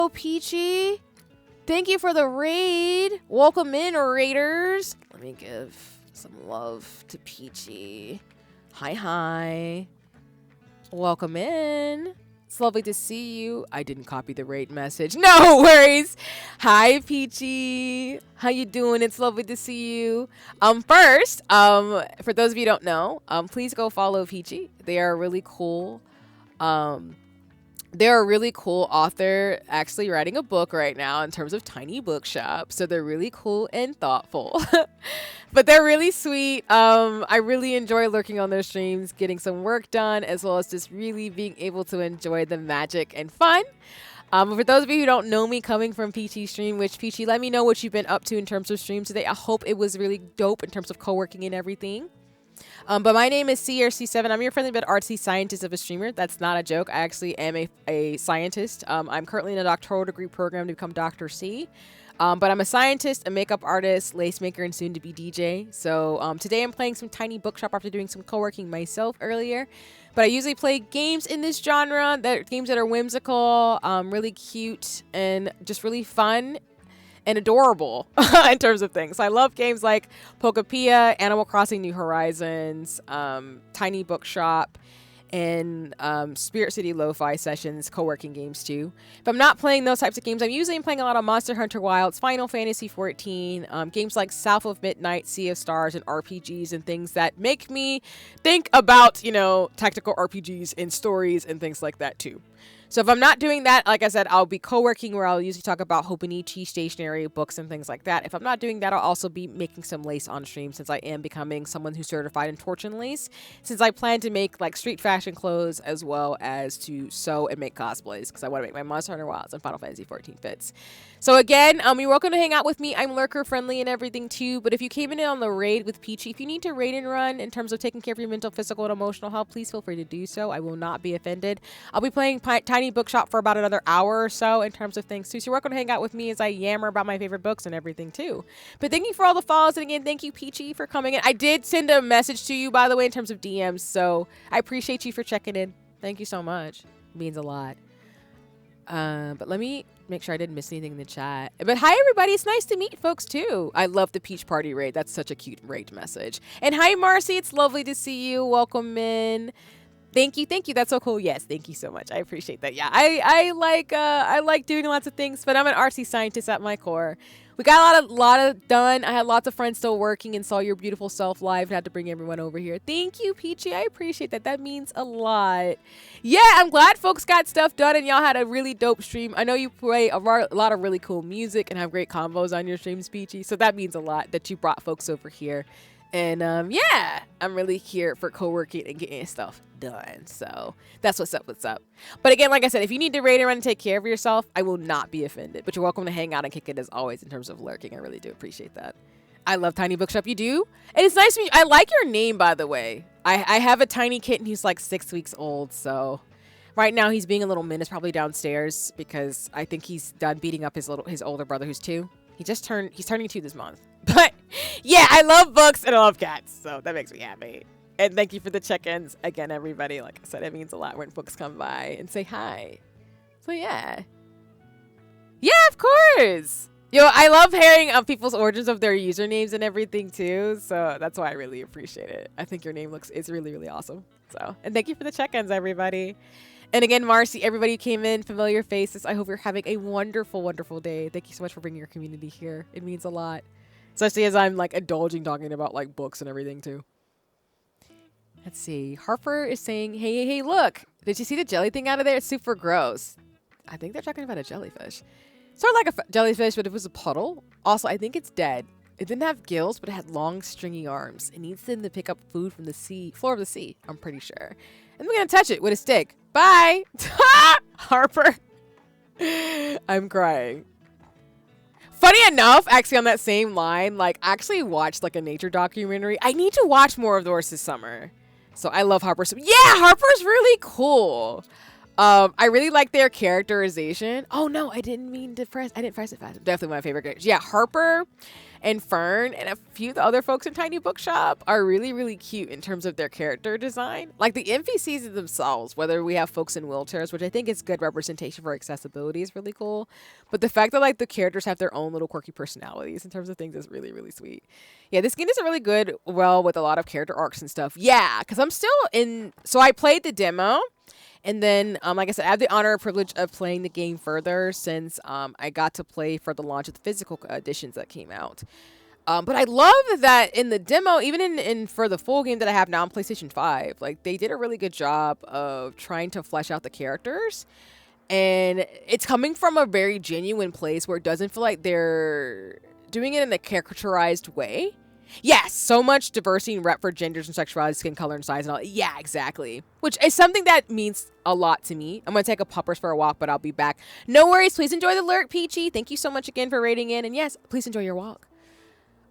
Oh, Peachy. Thank you for the raid. Welcome in, raiders. Let me give some love to Peachy. Hi. Welcome in. It's lovely to see you. I didn't copy the raid message. No worries. Hi, Peachy. How you doing? It's lovely to see you. First, for those of you who don't know, please go follow Peachy. They are really cool. They're a really cool author actually writing a book right now in terms of tiny bookshop. So they're really cool and thoughtful. But they're really sweet. I really enjoy lurking on their streams, getting some work done, as well as just really being able to enjoy the magic and fun. For those of you who don't know me coming from Peachy's stream, which Peachy, let me know what you've been up to in terms of stream today. I hope it was really dope in terms of co-working and everything. But my name is CRC7. I'm your friendly but artsy scientist of a streamer. That's not a joke. I actually am a scientist. I'm currently in a doctoral degree program to become Dr. C. But I'm a scientist, a makeup artist, lace maker, and soon to be DJ. So today I'm playing some tiny bookshop after doing some co-working myself earlier. But I usually play games in this genre, games that are whimsical, really cute, and just really fun and adorable in terms of things. So I love games like Pokepia, Animal Crossing New Horizons, Tiny Bookshop, and Spirit City Lo-Fi Sessions, co-working games too. If I'm not playing those types of games, I'm usually playing a lot of Monster Hunter Wilds, Final Fantasy XIV, games like South of Midnight, Sea of Stars, and RPGs and things that make me think about, tactical RPGs and stories and things like that too. So if I'm not doing that, like I said, I'll be co-working where I'll usually talk about Hobonichi, stationery, books, and things like that. If I'm not doing that, I'll also be making some lace on stream since I am becoming someone who's certified in torch and lace, since I plan to make like street fashion clothes as well as to sew and make cosplays because I want to make my Monster Hunter Wilds and Final Fantasy XIV fits. So again, you're welcome to hang out with me. I'm lurker friendly and everything too, but if you came in on the raid with Peachy, if you need to raid and run in terms of taking care of your mental, physical, and emotional health, please feel free to do so. I will not be offended. I'll be playing Tiny Bookshop for about another hour or so in terms of things too. So you're welcome to hang out with me as I yammer about my favorite books and everything too. But thank you for all the follows, and again, thank you Peachy for coming in. I did send a message to you, by the way, in terms of DMs, so I appreciate you for checking in. Thank you so much. It means a lot. But let me make sure I didn't miss anything in the chat. But hi everybody, it's nice to meet folks too. I love the Peach Party raid. That's such a cute raid message. And hi Marcy, it's lovely to see you. Welcome in. Thank you. That's so cool. Yes, thank you so much. I appreciate that. Yeah, I like doing lots of things, but I'm an artsy scientist at my core. We got a lot of done. I had lots of friends still working and saw your beautiful self live and had to bring everyone over here. Thank you, Peachy. I appreciate that. That means a lot. Yeah, I'm glad folks got stuff done and y'all had a really dope stream. I know you play a lot of really cool music and have great combos on your streams, Peachy. So that means a lot that you brought folks over here. And yeah, I'm really here for co-working and getting stuff done. So that's what's up. But again, like I said, if you need to raid and run and take care of yourself, I will not be offended. But you're welcome to hang out and kick it as always in terms of lurking. I really do appreciate that. I love Tiny Bookshop. You do? And it's nice to meet you. I like your name, by the way. I have a tiny kitten who's like 6 weeks old. So right now he's being a little menace, probably downstairs because I think he's done beating up his older brother who's 2. He's turning 2 this month. But yeah, I love books and I love cats, so that makes me happy. And thank you for the check-ins again, everybody. Like I said, it means a lot when folks come by and say hi. So yeah, of course. I love hearing people's origins of their usernames and everything too. So that's why I really appreciate it. I think your name is really, really awesome. So, and thank you for the check-ins, everybody. And again, Marcy, everybody who came in, familiar faces. I hope you're having a wonderful, wonderful day. Thank you so much for bringing your community here. It means a lot. Especially as I'm like indulging talking about like books and everything too. Let's see. Harper is saying, hey, look. Did you see the jelly thing out of there? It's super gross. I think they're talking about a jellyfish. Sort of like a jellyfish, but it was a puddle. Also, I think it's dead. It didn't have gills, but it had long, stringy arms. It needs them to pick up food from the floor of the sea, I'm pretty sure. And we're going to touch it with a stick. Bye. Harper. I'm crying. Funny enough, actually on that same line, like I actually watched like a nature documentary. I need to watch more of those this summer. So I love Harper. So yeah, Harper's really cool. I really like their characterization. Oh no, I didn't press it fast. Definitely one of my favorite characters. Yeah, Harper and Fern and a few of the other folks in Tiny Bookshop are really, really cute in terms of their character design. Like the NPCs themselves, whether we have folks in wheelchairs, which I think is good representation for accessibility, is really cool. But the fact that like the characters have their own little quirky personalities in terms of things is really, really sweet. Yeah, this game is a really good, well, with a lot of character arcs and stuff. Yeah, because I'm still in. So I played the demo. And then, like I said, I have the honor and privilege of playing the game further since I got to play for the launch of the physical editions that came out. But I love that in the demo, even in for the full game that I have now on PlayStation 5, like they did a really good job of trying to flesh out the characters. And it's coming from a very genuine place where it doesn't feel like they're doing it in a caricaturized way. Yes, so much diversity and rep for genders and sexuality, skin color, and size and all. Yeah, exactly. Which is something that means a lot to me. I'm going to take a puppers for a walk, but I'll be back. No worries. Please enjoy the lurk, Peachy. Thank you so much again for rating in. And yes, please enjoy your walk.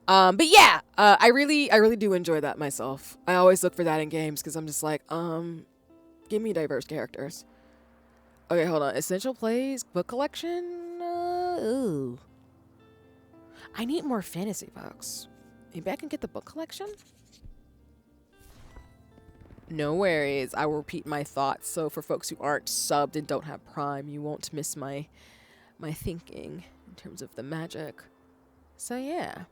But yeah, I really do enjoy that myself. I always look for that in games because I'm just like, give me diverse characters. Okay, hold on. Essential plays, book collection. Ooh. I need more fantasy books. Maybe I can get the book collection? No worries. I will repeat my thoughts. So for folks who aren't subbed and don't have Prime, you won't miss my thinking in terms of the magic. So yeah.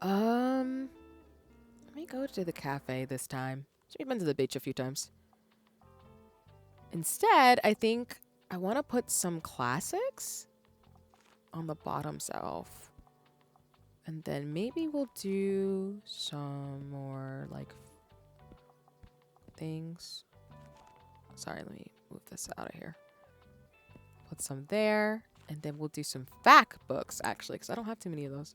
Let me go to the cafe this time. We've been to the beach a few times. Instead, I think I want to put some classics on the bottom shelf. And then maybe we'll do some more like things. Sorry, let me move this out of here. Put some there. And then we'll do some fact books actually, because I don't have too many of those.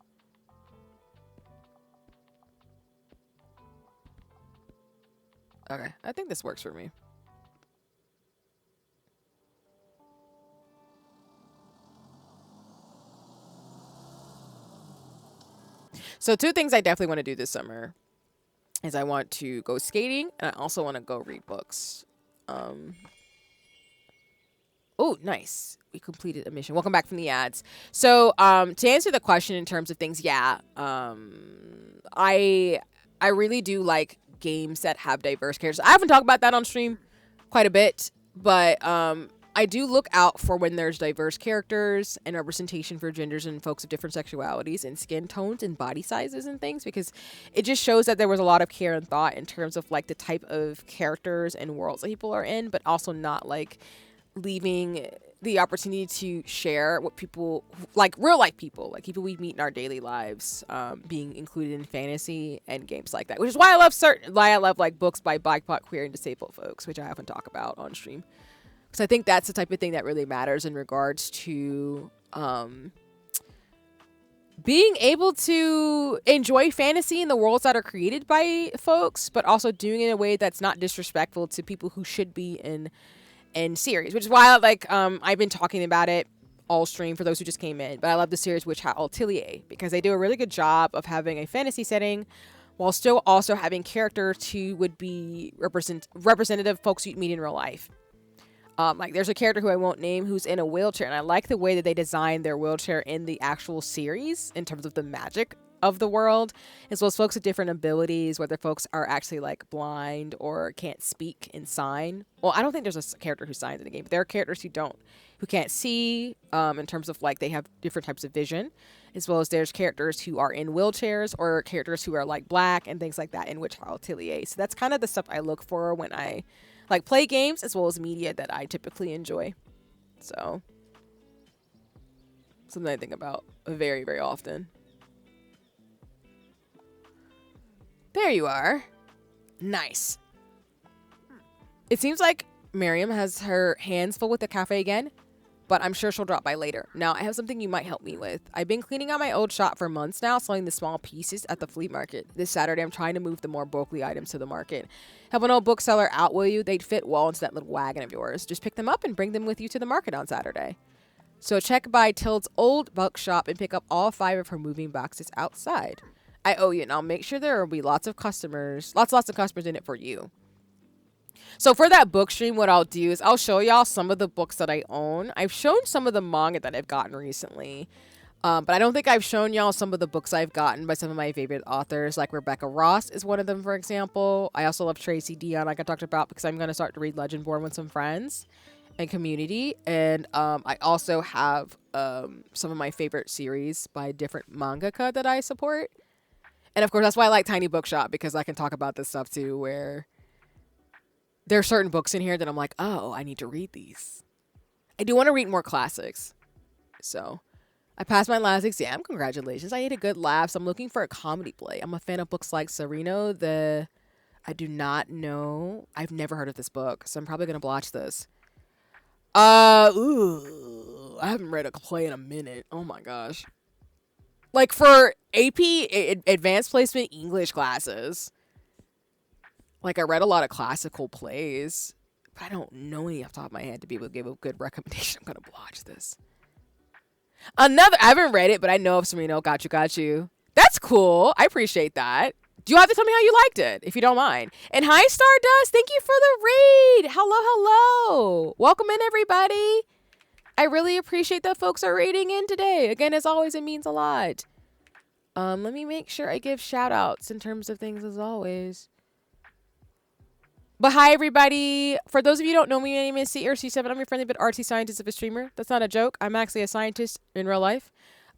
Okay, I think this works for me. So 2 things I definitely want to do this summer is I want to go skating and I also want to go read books. Oh, nice. We completed a mission. Welcome back from the ads. So to answer the question in terms of things, yeah, I really do like games that have diverse characters. I haven't talked about that on stream quite a bit, but I do look out for when there's diverse characters and representation for genders and folks of different sexualities and skin tones and body sizes and things, because it just shows that there was a lot of care and thought in terms of like the type of characters and worlds that people are in, but also not like leaving the opportunity to share what people like, real life people, like people we meet in our daily lives, being included in fantasy and games like that, which is why I love like books by BIPOC, queer, and disabled folks, which I often talk about on stream. Because I think that's the type of thing that really matters in regards to being able to enjoy fantasy in the worlds that are created by folks, but also doing it in a way that's not disrespectful to people who should be in series. Which is why I've been talking about it all stream for those who just came in. But I love the series Witch Hat Atelier because they do a really good job of having a fantasy setting while still also having characters who would be representative folks you'd meet in real life. Like there's a character who I won't name who's in a wheelchair, and I like the way that they designed their wheelchair in the actual series in terms of the magic of the world, as well as folks with different abilities, whether folks are actually like blind or can't speak and sign. Well, I don't think there's a character who signs in the game, but there are characters who can't see, in terms of like they have different types of vision, as well as there's characters who are in wheelchairs or characters who are like black and things like that in Witch Hat Atelier. So that's kind of the stuff I look for when I like play games, as well as media that I typically enjoy. So something I think about very, very often. There you are. Nice. It seems like Miriam has her hands full with the cafe again, but I'm sure she'll drop by later. Now, I have something you might help me with. I've been cleaning out my old shop for months now, selling the small pieces at the flea market. This Saturday, I'm trying to move the more bulky items to the market. Help an old bookseller out, will you? They'd fit well into that little wagon of yours. Just pick them up and bring them with you to the market on Saturday. So check by Tilde's old bookshop and pick up all 5 of her moving boxes outside. I owe you, and I'll make sure there will be lots of customers, lots of customers in it for you. So for that book stream, what I'll do is I'll show y'all some of the books that I own. I've shown some of the manga that I've gotten recently. But I don't think I've shown y'all some of the books I've gotten by some of my favorite authors, like Rebecca Ross is one of them, for example. I also love Tracy Dion, like I talked about, because I'm going to start to read Legendborn with some friends and community. And I also have some of my favorite series by different mangaka that I support. And of course, that's why I like Tiny Bookshop, because I can talk about this stuff too, where there are certain books in here that I'm like, oh, I need to read these. I do want to read more classics. So I passed my last exam. Congratulations. I had a good laugh. So I'm looking for a comedy play. I'm a fan of books like Sereno. I do not know. I've never heard of this book, so I'm probably going to watch this. I haven't read a play in a minute. Oh my gosh. Like for AP advanced placement English classes. Like I read a lot of classical plays, but I don't know any off the top of my head to be able to give a good recommendation. I'm going to watch this. I haven't read it, but I know of Sereno. Got you. That's cool. I appreciate that. Do you have to tell me how you liked it, if you don't mind? And hi, Stardust. Thank you for the raid. Hello. Welcome in, everybody. I really appreciate that folks are raiding in today. Again, as always, it means a lot. Let me make sure I give shout outs in terms of things as always. But hi, everybody. For those of you who don't know me, my name is CRC7. I'm your friendly but artsy scientist of a streamer. That's not a joke. I'm actually a scientist in real life.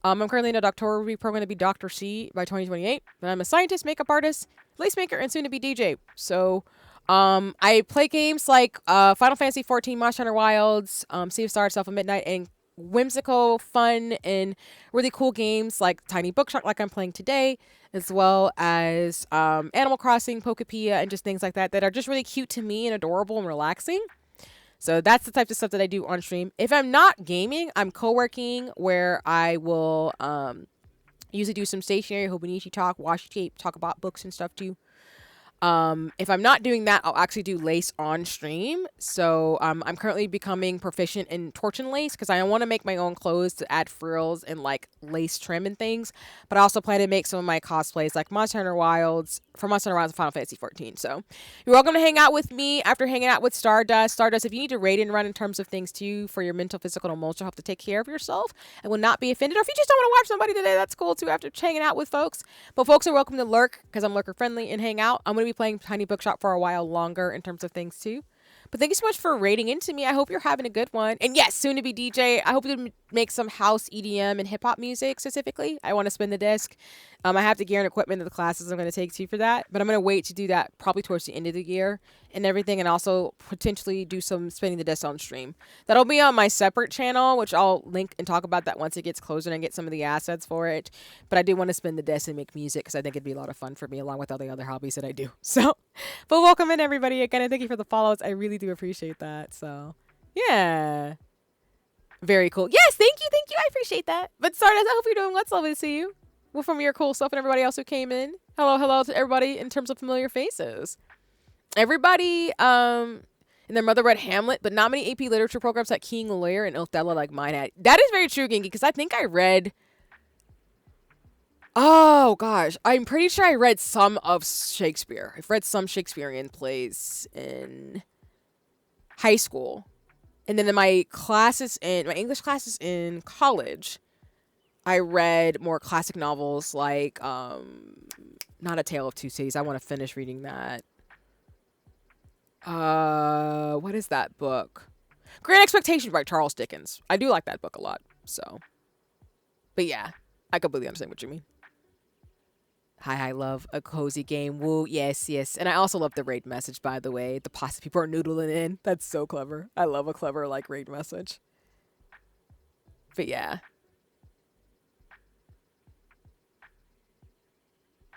I'm currently in a doctoral degree program to be Dr. C by 2028. But I'm a scientist, makeup artist, lace maker, and soon to be DJ. So I play games like Final Fantasy 14, Monster Hunter Wilds, Sea of Stars, Alpha Midnight, and whimsical, fun, and really cool games like Tiny Bookshop, like I'm playing today, as well as Animal Crossing, Pokepia, and just things like that that are just really cute to me and adorable and relaxing. So that's the type of stuff that I do on stream. If I'm not gaming, I'm co-working, where I will usually do some stationary Hobonichi talk, washi tape, talk about books and stuff too. If I'm not doing that, I'll actually do lace on stream. So I'm currently becoming proficient in torching lace, because I want to make my own clothes to add frills and like lace trim and things. But I also plan to make some of my cosplays like Monster Hunter Wilds, for Monster Hunter Wilds and Final Fantasy 14. So you're welcome to hang out with me after hanging out with Stardust. Stardust, if you need to raid and run in terms of things too for your mental, physical, and emotional health to take care of yourself and will not be offended, or if you just don't want to watch somebody today, that's cool too after hanging out with folks. But folks are welcome to lurk, because I'm lurker friendly, and hang out. I'm going to be playing Tiny Bookshop for a while longer in terms of things too. But thank you so much for raiding into me. I hope you're having a good one. And yes, soon to be DJ. I hope to make some house EDM and hip hop music specifically. I want to spin the disc. I have the gear and equipment of the classes I'm going to take to for that. But I'm going to wait to do that probably towards the end of the year and everything. And also potentially do some spinning the disc on stream. That'll be on my separate channel, which I'll link and talk about that once it gets closer and get some of the assets for it. But I do want to spin the disc and make music, because I think it'd be a lot of fun for me along with all the other hobbies that I do. So, but welcome in, everybody. Again, and thank you for the follows. I really do appreciate that. So, yeah. Very cool. Yes, thank you. I appreciate that. But Stardust, I hope you're doing well. It's lovely to see you. Well, from your cool stuff and everybody else who came in. Hello to everybody in terms of familiar faces. Everybody and their mother read Hamlet, but not many AP literature programs like King Lear and Othello like mine had. That is very true, Genki, because I think I read... Oh, gosh. I'm pretty sure I read some of Shakespeare. I've read some Shakespearean plays in high school. And then in my English classes in college, I read more classic novels like Not a Tale of Two Cities. I want to finish reading that. What is that book? Great Expectations by Charles Dickens. I do like that book a lot. So, but yeah, I completely understand what you mean. Hi, I love a cozy game. Woo, yes. And I also love the raid message, by the way. The pasta people are noodling in. That's so clever. I love a clever, like, raid message. But yeah.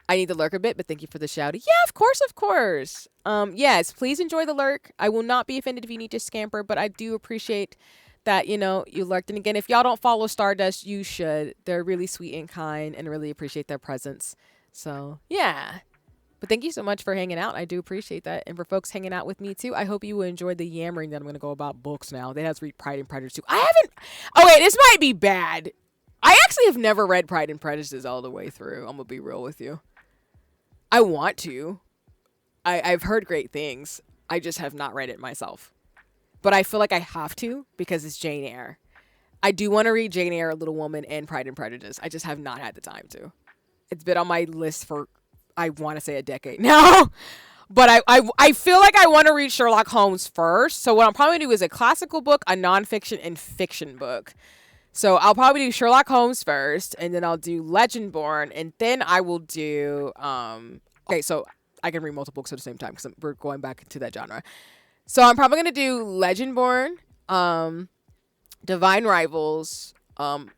I need to lurk a bit, but thank you for the shout. Yeah, of course. Yes, please enjoy the lurk. I will not be offended if you need to scamper, but I do appreciate that, you lurked. And again, if y'all don't follow Stardust, you should. They're really sweet and kind, and really appreciate their presence. So, yeah. But thank you so much for hanging out. I do appreciate that. And for folks hanging out with me, too, I hope you enjoyed the yammering that I'm going to go about books now. They have to read Pride and Prejudice, too. I haven't... Oh, wait, this might be bad. I actually have never read Pride and Prejudice all the way through. I'm gonna be real with you. I want to. I've heard great things. I just have not read it myself. But I feel like I have to because it's Jane Eyre. I do want to read Jane Eyre, Little Woman, and Pride and Prejudice. I just have not had the time to. It's been on my list for, I want to say, a decade now. But I feel like I want to read Sherlock Holmes first. So what I'll probably do is a classical book, a nonfiction, and fiction book. So I'll probably do Sherlock Holmes first, and then I'll do Legendborn, and then I will do, okay, so I can read multiple books at the same time because we're going back into that genre. So I'm probably going to do Legendborn, Divine Rivals,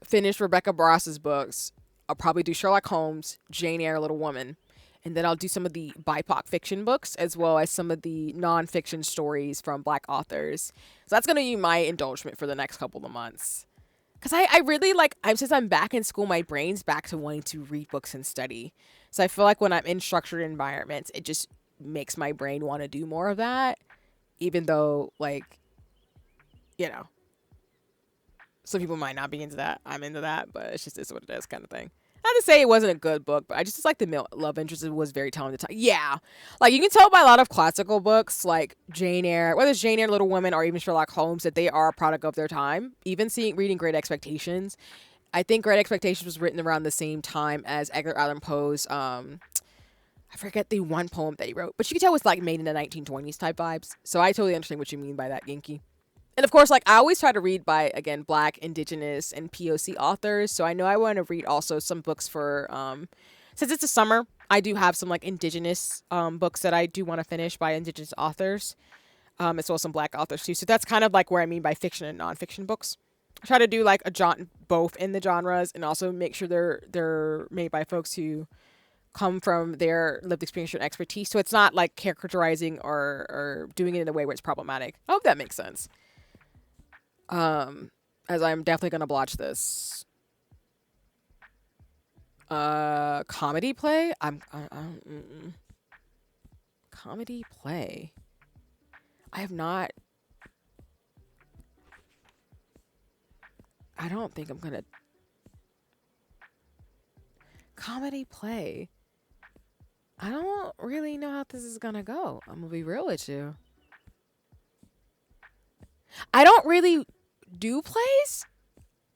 finish Rebecca Barras's books. I'll probably do Sherlock Holmes, Jane Eyre, Little Woman. And then I'll do some of the BIPOC fiction books as well as some of the nonfiction stories from Black authors. So that's going to be my indulgence for the next couple of months. Because I really since I'm back in school, my brain's back to wanting to read books and study. So I feel like when I'm in structured environments, it just makes my brain want to do more of that. Even though, some people might not be into that. I'm into that, but it's what it is kind of thing. Not to say it wasn't a good book, but I just like the love interest. It was very talented. Yeah. You can tell by a lot of classical books like Jane Eyre, whether it's Jane Eyre, Little Women, or even Sherlock Holmes, that they are a product of their time. Even reading Great Expectations. I think Great Expectations was written around the same time as Edgar Allan Poe's, I forget the one poem that he wrote, but you can tell it's made in the 1920s type vibes. So I totally understand what you mean by that, Genki. And of course, I always try to read by, again, Black, Indigenous, and POC authors. So I know I want to read also some books for, since it's the summer, I do have some Indigenous books that I do want to finish by Indigenous authors, as well as some Black authors too. So that's kind of where I mean by fiction and nonfiction books. I try to do both in the genres and also make sure they're made by folks who come from their lived experience and expertise. So it's not characterizing or doing it in a way where it's problematic. I hope that makes sense. As I'm definitely gonna watch this. Comedy play? Comedy play. I have not. I don't think I'm gonna. Comedy play. I don't really know how this is gonna go. I'm gonna be real with you. I don't really do plays.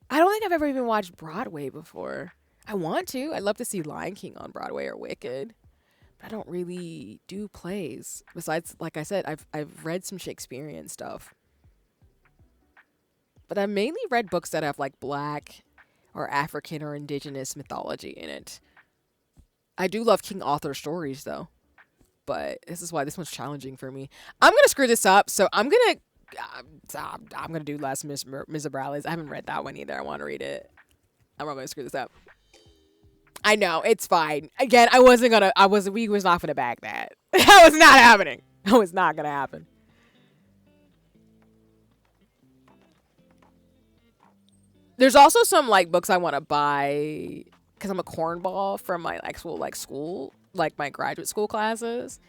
I don't think I've ever even watched Broadway before. I want to. I'd love to see Lion King on Broadway or Wicked. But I don't really do plays. Besides, like I said, I've read some Shakespearean stuff. But I've mainly read books that have Black or African or Indigenous mythology in it. I do love King Arthur stories though. But this is why this one's challenging for me. I'm going to screw this up. So I'm going to do Les Miserables. I haven't read that one either. I want to read it. I'm not going to screw this up. I know, it's fine. Again, we was not going to bag that. That was not happening. That was not going to happen. There's also some books I want to buy because I'm a cornball from my actual school, my graduate school classes.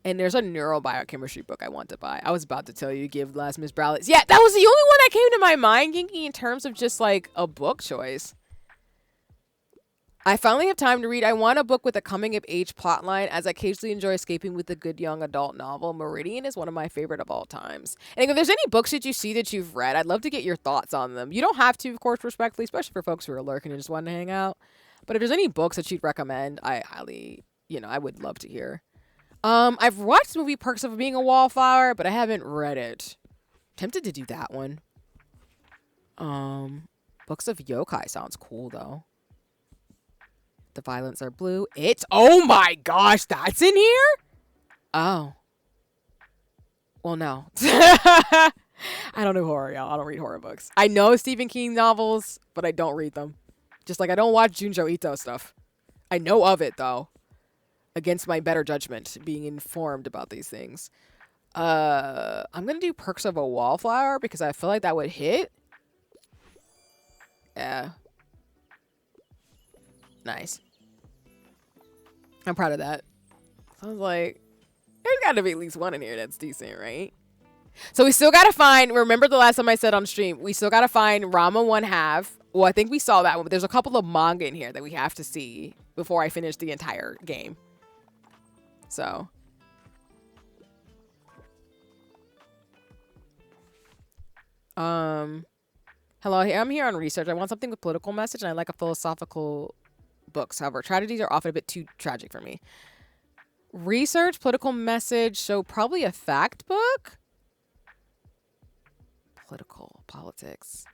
And there's a neurobiochemistry book I want to buy. I was about to tell you, give Les Miserables. Yeah, that was the only one that came to my mind, Genki, in terms of just a book choice. I finally have time to read. I want a book with a coming-of-age plotline, as I occasionally enjoy escaping with a good young adult novel. Meridian is one of my favorite of all times. And if there's any books that you see that you've read, I'd love to get your thoughts on them. You don't have to, of course, respectfully, especially for folks who are lurking and just want to hang out. But if there's any books that you'd recommend, I highly, I would love to hear. I've watched the movie Perks of Being a Wallflower, but I haven't read it. Tempted to do that one. Books of Yokai sounds cool, though. The Violets Are Blue. Oh my gosh, that's in here? Oh. Well, no. I don't do horror, y'all. I don't read horror books. I know Stephen King novels, but I don't read them. Just I don't watch Junjo Ito stuff. I know of it, though. Against my better judgment, being informed about these things. I'm going to do Perks of a Wallflower because I feel like that would hit. Yeah. Nice. I'm proud of that. So I was like, there's got to be at least one in here that's decent, right? So we still got to find, remember the last time I said on stream, we still got to find Rama 1/2, Well, I think we saw that one, but there's a couple of manga in here that we have to see before I finish the entire game. So. Hello, I'm here on research. I want something with political message, and I like a philosophical books. However, tragedies are often a bit too tragic for me. Research, political message, so probably a fact book? Politics.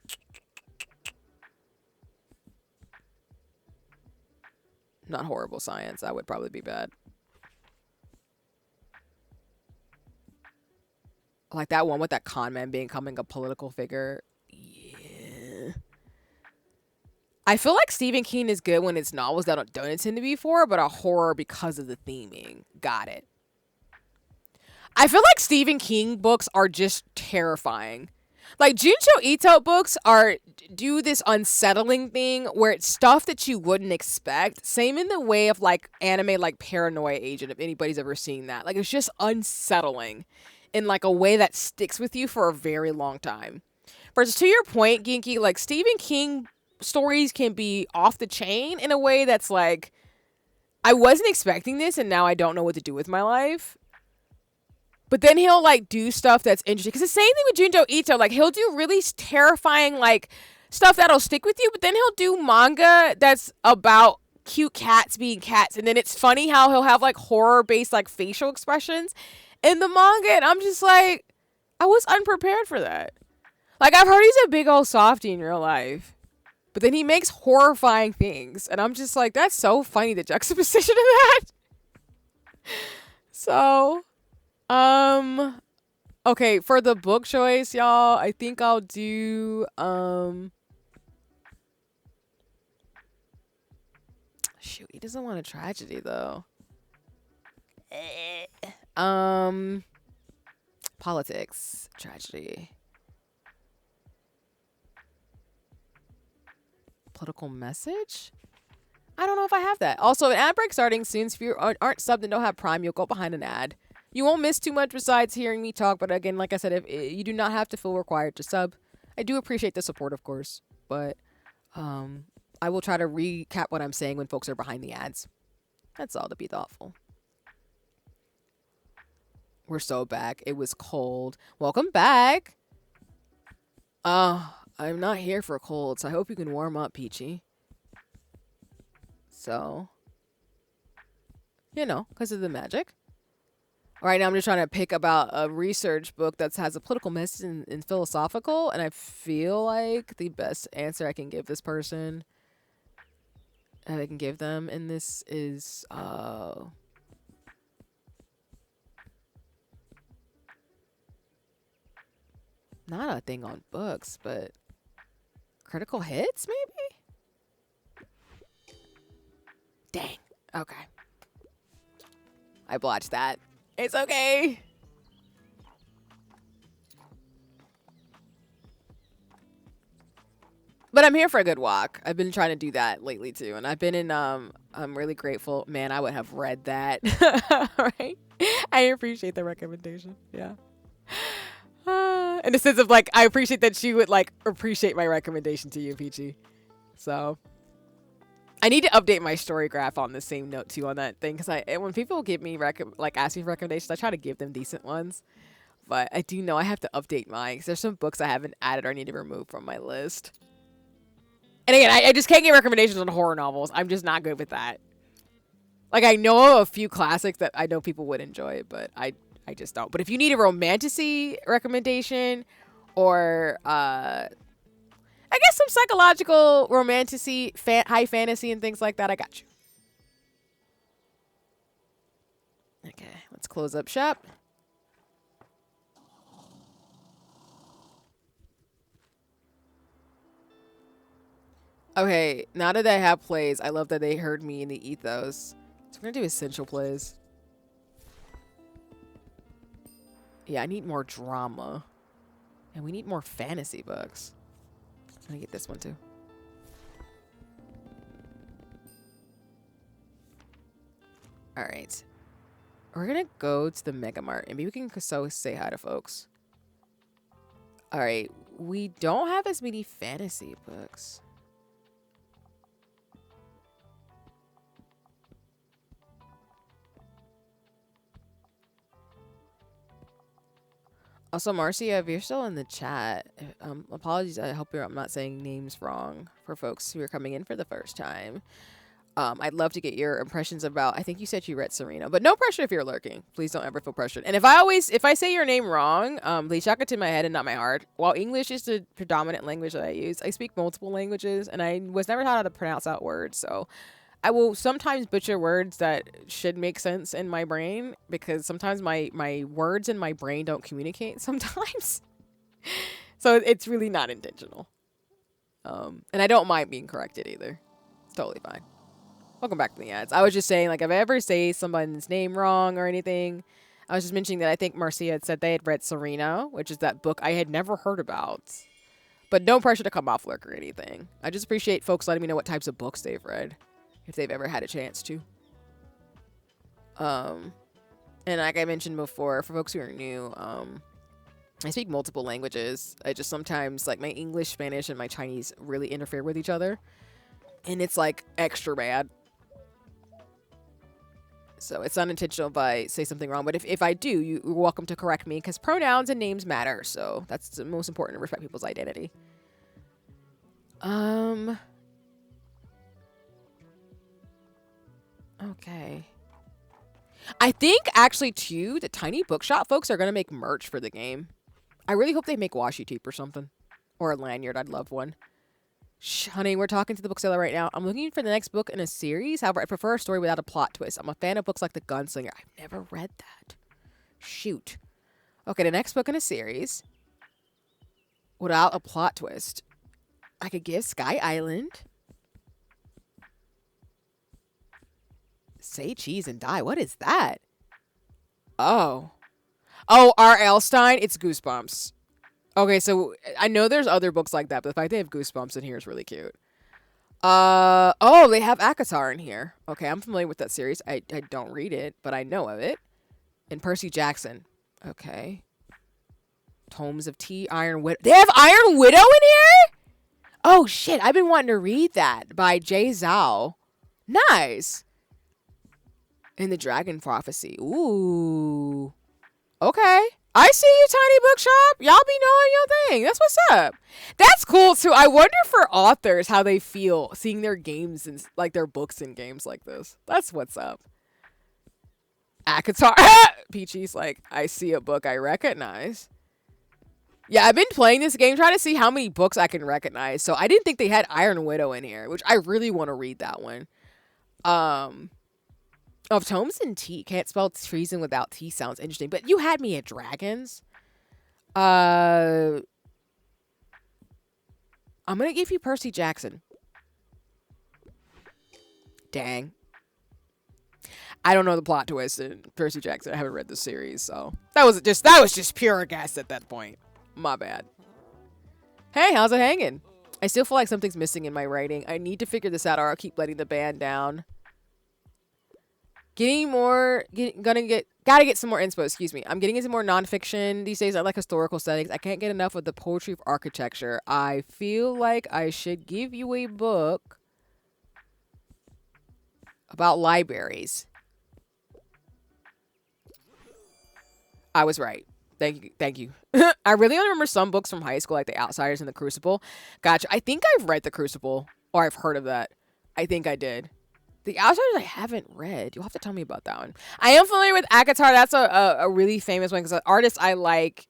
Not horrible science. That would probably be bad. Like that one with that con man becoming a political figure. Yeah. I feel like Stephen King is good when it's novels that don't intend to be for, but a horror because of the theming. Got it. I feel like Stephen King books are just terrifying. Like Juncho Ito books do this unsettling thing where it's stuff that you wouldn't expect. Same in the way of like anime like Paranoia Agent, if anybody's ever seen that. Like it's just unsettling in like a way that sticks with you for a very long time. Versus to your point, Ginky, like Stephen King stories can be off the chain in a way that's like, I wasn't expecting this and now I don't know what to do with my life. But then he'll like do stuff that's interesting. Because the same thing with Junjo Ito, like he'll do really terrifying like stuff that'll stick with you, but then he'll do manga that's about cute cats being cats. And then it's funny how he'll have like horror based like facial expressions in the manga, and I'm just like, I was unprepared for that. Like I've heard he's a big old softie in real life, but then he makes horrifying things, and I'm just like, that's so funny, the juxtaposition of that. So, okay, for the book choice, y'all, I think I'll do shoot, he doesn't want a tragedy though. Politics, tragedy. Political message? I don't know if I have that. Also, an ad break starting soon. So if you aren't subbed and don't have Prime, you'll go behind an ad. You won't miss too much besides hearing me talk. But again, like I said, if you do not have to feel required to sub. I do appreciate the support, of course. But I will try to recap what I'm saying when folks are behind the ads. That's all, to be thoughtful. We're so back. It was cold. Welcome back. I'm not here for cold, so I hope you can warm up, Peachy. So, you know, because of the magic. Right now, I'm just trying to pick about a research book that has a political message and philosophical, and I feel like the best answer I can give this person, and I can give them in this is, not a thing on books, but critical hits, maybe? Dang. Okay. I blotched that. It's okay. But I'm here for a good walk. I've been trying to do that lately too. And I've been in I'm really grateful. Man, I would have read that. Right? I appreciate the recommendation. Yeah. In the sense of like, I appreciate that she would like appreciate my recommendation to you, Peachy. So I need to update my story graph on the same note too on that thing, because when people give me ask me for recommendations, I try to give them decent ones. But I do know I have to update mine because there's some books I haven't added or I need to remove from my list. And again, I just can't get recommendations on horror novels. I'm just not good with that. Like I know a few classics that I know people would enjoy, but I just don't. But if you need a romantasy recommendation or I guess some psychological romantasy, high fantasy and things like that, I got you. Okay, let's close up shop. Okay, now that I have plays, I love that they heard me in the ethos. So we're gonna do essential plays. Yeah, I need more drama. And we need more fantasy books. I'm gonna get this one too. Alright. We're gonna go to the Mega Mart and maybe we can say hi to folks. Alright, we don't have as many fantasy books. Also, Marcia, if you're still in the chat, apologies. I hope I'm not saying names wrong for folks who are coming in for the first time. I'd love to get your impressions about. I think you said you read Serena, but no pressure if you're lurking. Please don't ever feel pressured. And if I say your name wrong, please shock it to my head and not my heart. While English is the predominant language that I use, I speak multiple languages, and I was never taught how to pronounce out words. So I will sometimes butcher words that should make sense in my brain because sometimes my words in my brain don't communicate sometimes. So it's really not intentional. And I don't mind being corrected either. It's totally fine. Welcome back to the ads. I was just saying, like, if I ever say someone's name wrong or anything, I was just mentioning that I think Marcia had said they had read Serena, which is that book I had never heard about. But no pressure to come off lurk or anything. I just appreciate folks letting me know what types of books they've read, if they've ever had a chance to. And like I mentioned before, for folks who are new, I speak multiple languages. I just sometimes, like, my English, Spanish, and my Chinese really interfere with each other. And it's, like, extra bad. So it's unintentional if I say something wrong. But if I do, you're welcome to correct me because pronouns and names matter. So that's the most important to respect people's identity. Okay. I think, actually, too, the Tiny Bookshop folks are going to make merch for the game. I really hope they make washi tape or something. Or a lanyard. I'd love one. Shh, honey, we're talking to the bookseller right now. I'm looking for the next book in a series. However, I prefer a story without a plot twist. I'm a fan of books like The Gunslinger. I've never read that. Shoot. Okay, the next book in a series without a plot twist. I could give Sky Island. Say cheese and die. What is that? Oh. Oh, R.L. Stein. It's Goosebumps. Okay, so I know there's other books like that, but the fact they have Goosebumps in here is really cute. Oh, they have ACOTAR in here. Okay, I'm familiar with that series. I don't read it, but I know of it. And Percy Jackson. Okay. Tomes of Tea, Iron Widow. They have Iron Widow in here? Oh, shit. I've been wanting to read that by Jay Zhao. Nice. And the Dragon Prophecy. Ooh. Okay. I see you, Tiny Bookshop. Y'all be knowing your thing. That's what's up. That's cool, too. I wonder for authors how they feel seeing their games and, like, their books in games like this. That's what's up. ACOTAR. Peachy's like, I see a book I recognize. Yeah, I've been playing this game trying to see how many books I can recognize. So I didn't think they had Iron Widow in here, which I really want to read that one. Of Tomes and Tea. Can't spell treason without T sounds interesting. But you had me at dragons. I'm going to give you Percy Jackson. Dang. I don't know the plot twist in Percy Jackson. I haven't read the series, so that was just pure guess at that point. My bad. Hey, how's it hanging? I still feel like something's missing in my writing. I need to figure this out or I'll keep letting the band down. Gotta get some more inspo, excuse me. I'm getting into more nonfiction these days. I like historical settings. I can't get enough of the poetry of architecture. I feel like I should give you a book about libraries. I was right. Thank you. I really only remember some books from high school, like The Outsiders and The Crucible. Gotcha. I think I've read The Crucible, or I've heard of that. I think I did. The Outsiders I haven't read. You'll have to tell me about that one. I am familiar with ACOTAR. That's a really famous one because an artist I like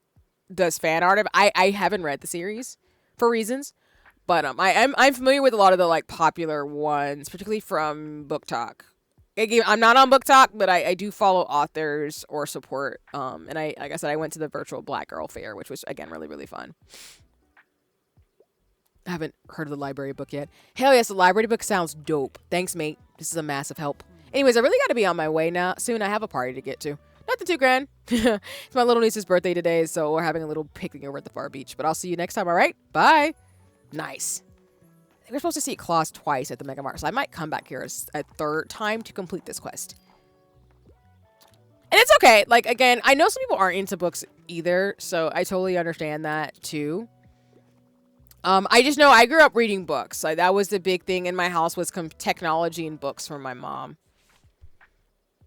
does fan art of. I haven't read the series for reasons, but I'm familiar with a lot of the like popular ones, particularly from Book Talk. Again, I'm not on Book Talk, but I do follow authors or support. And like I said, I went to the virtual Black Girl Fair, which was again really, really fun. I haven't heard of the library book yet. Hell yes, the library book sounds dope. Thanks, mate. This is a massive help. Anyways, I really got to be on my way now. Soon I have a party to get to. Nothing too grand. It's my little niece's birthday today, so we're having a little picnic over at the far beach. But I'll see you next time, all right? Bye. Nice. We're supposed to see Claus twice at the Mega Mart, so I might come back here a third time to complete this quest. And it's okay. Like, again, I know some people aren't into books either, so I totally understand that, too. I just know I grew up reading books. Like that was the big thing in my house was technology and books from my mom.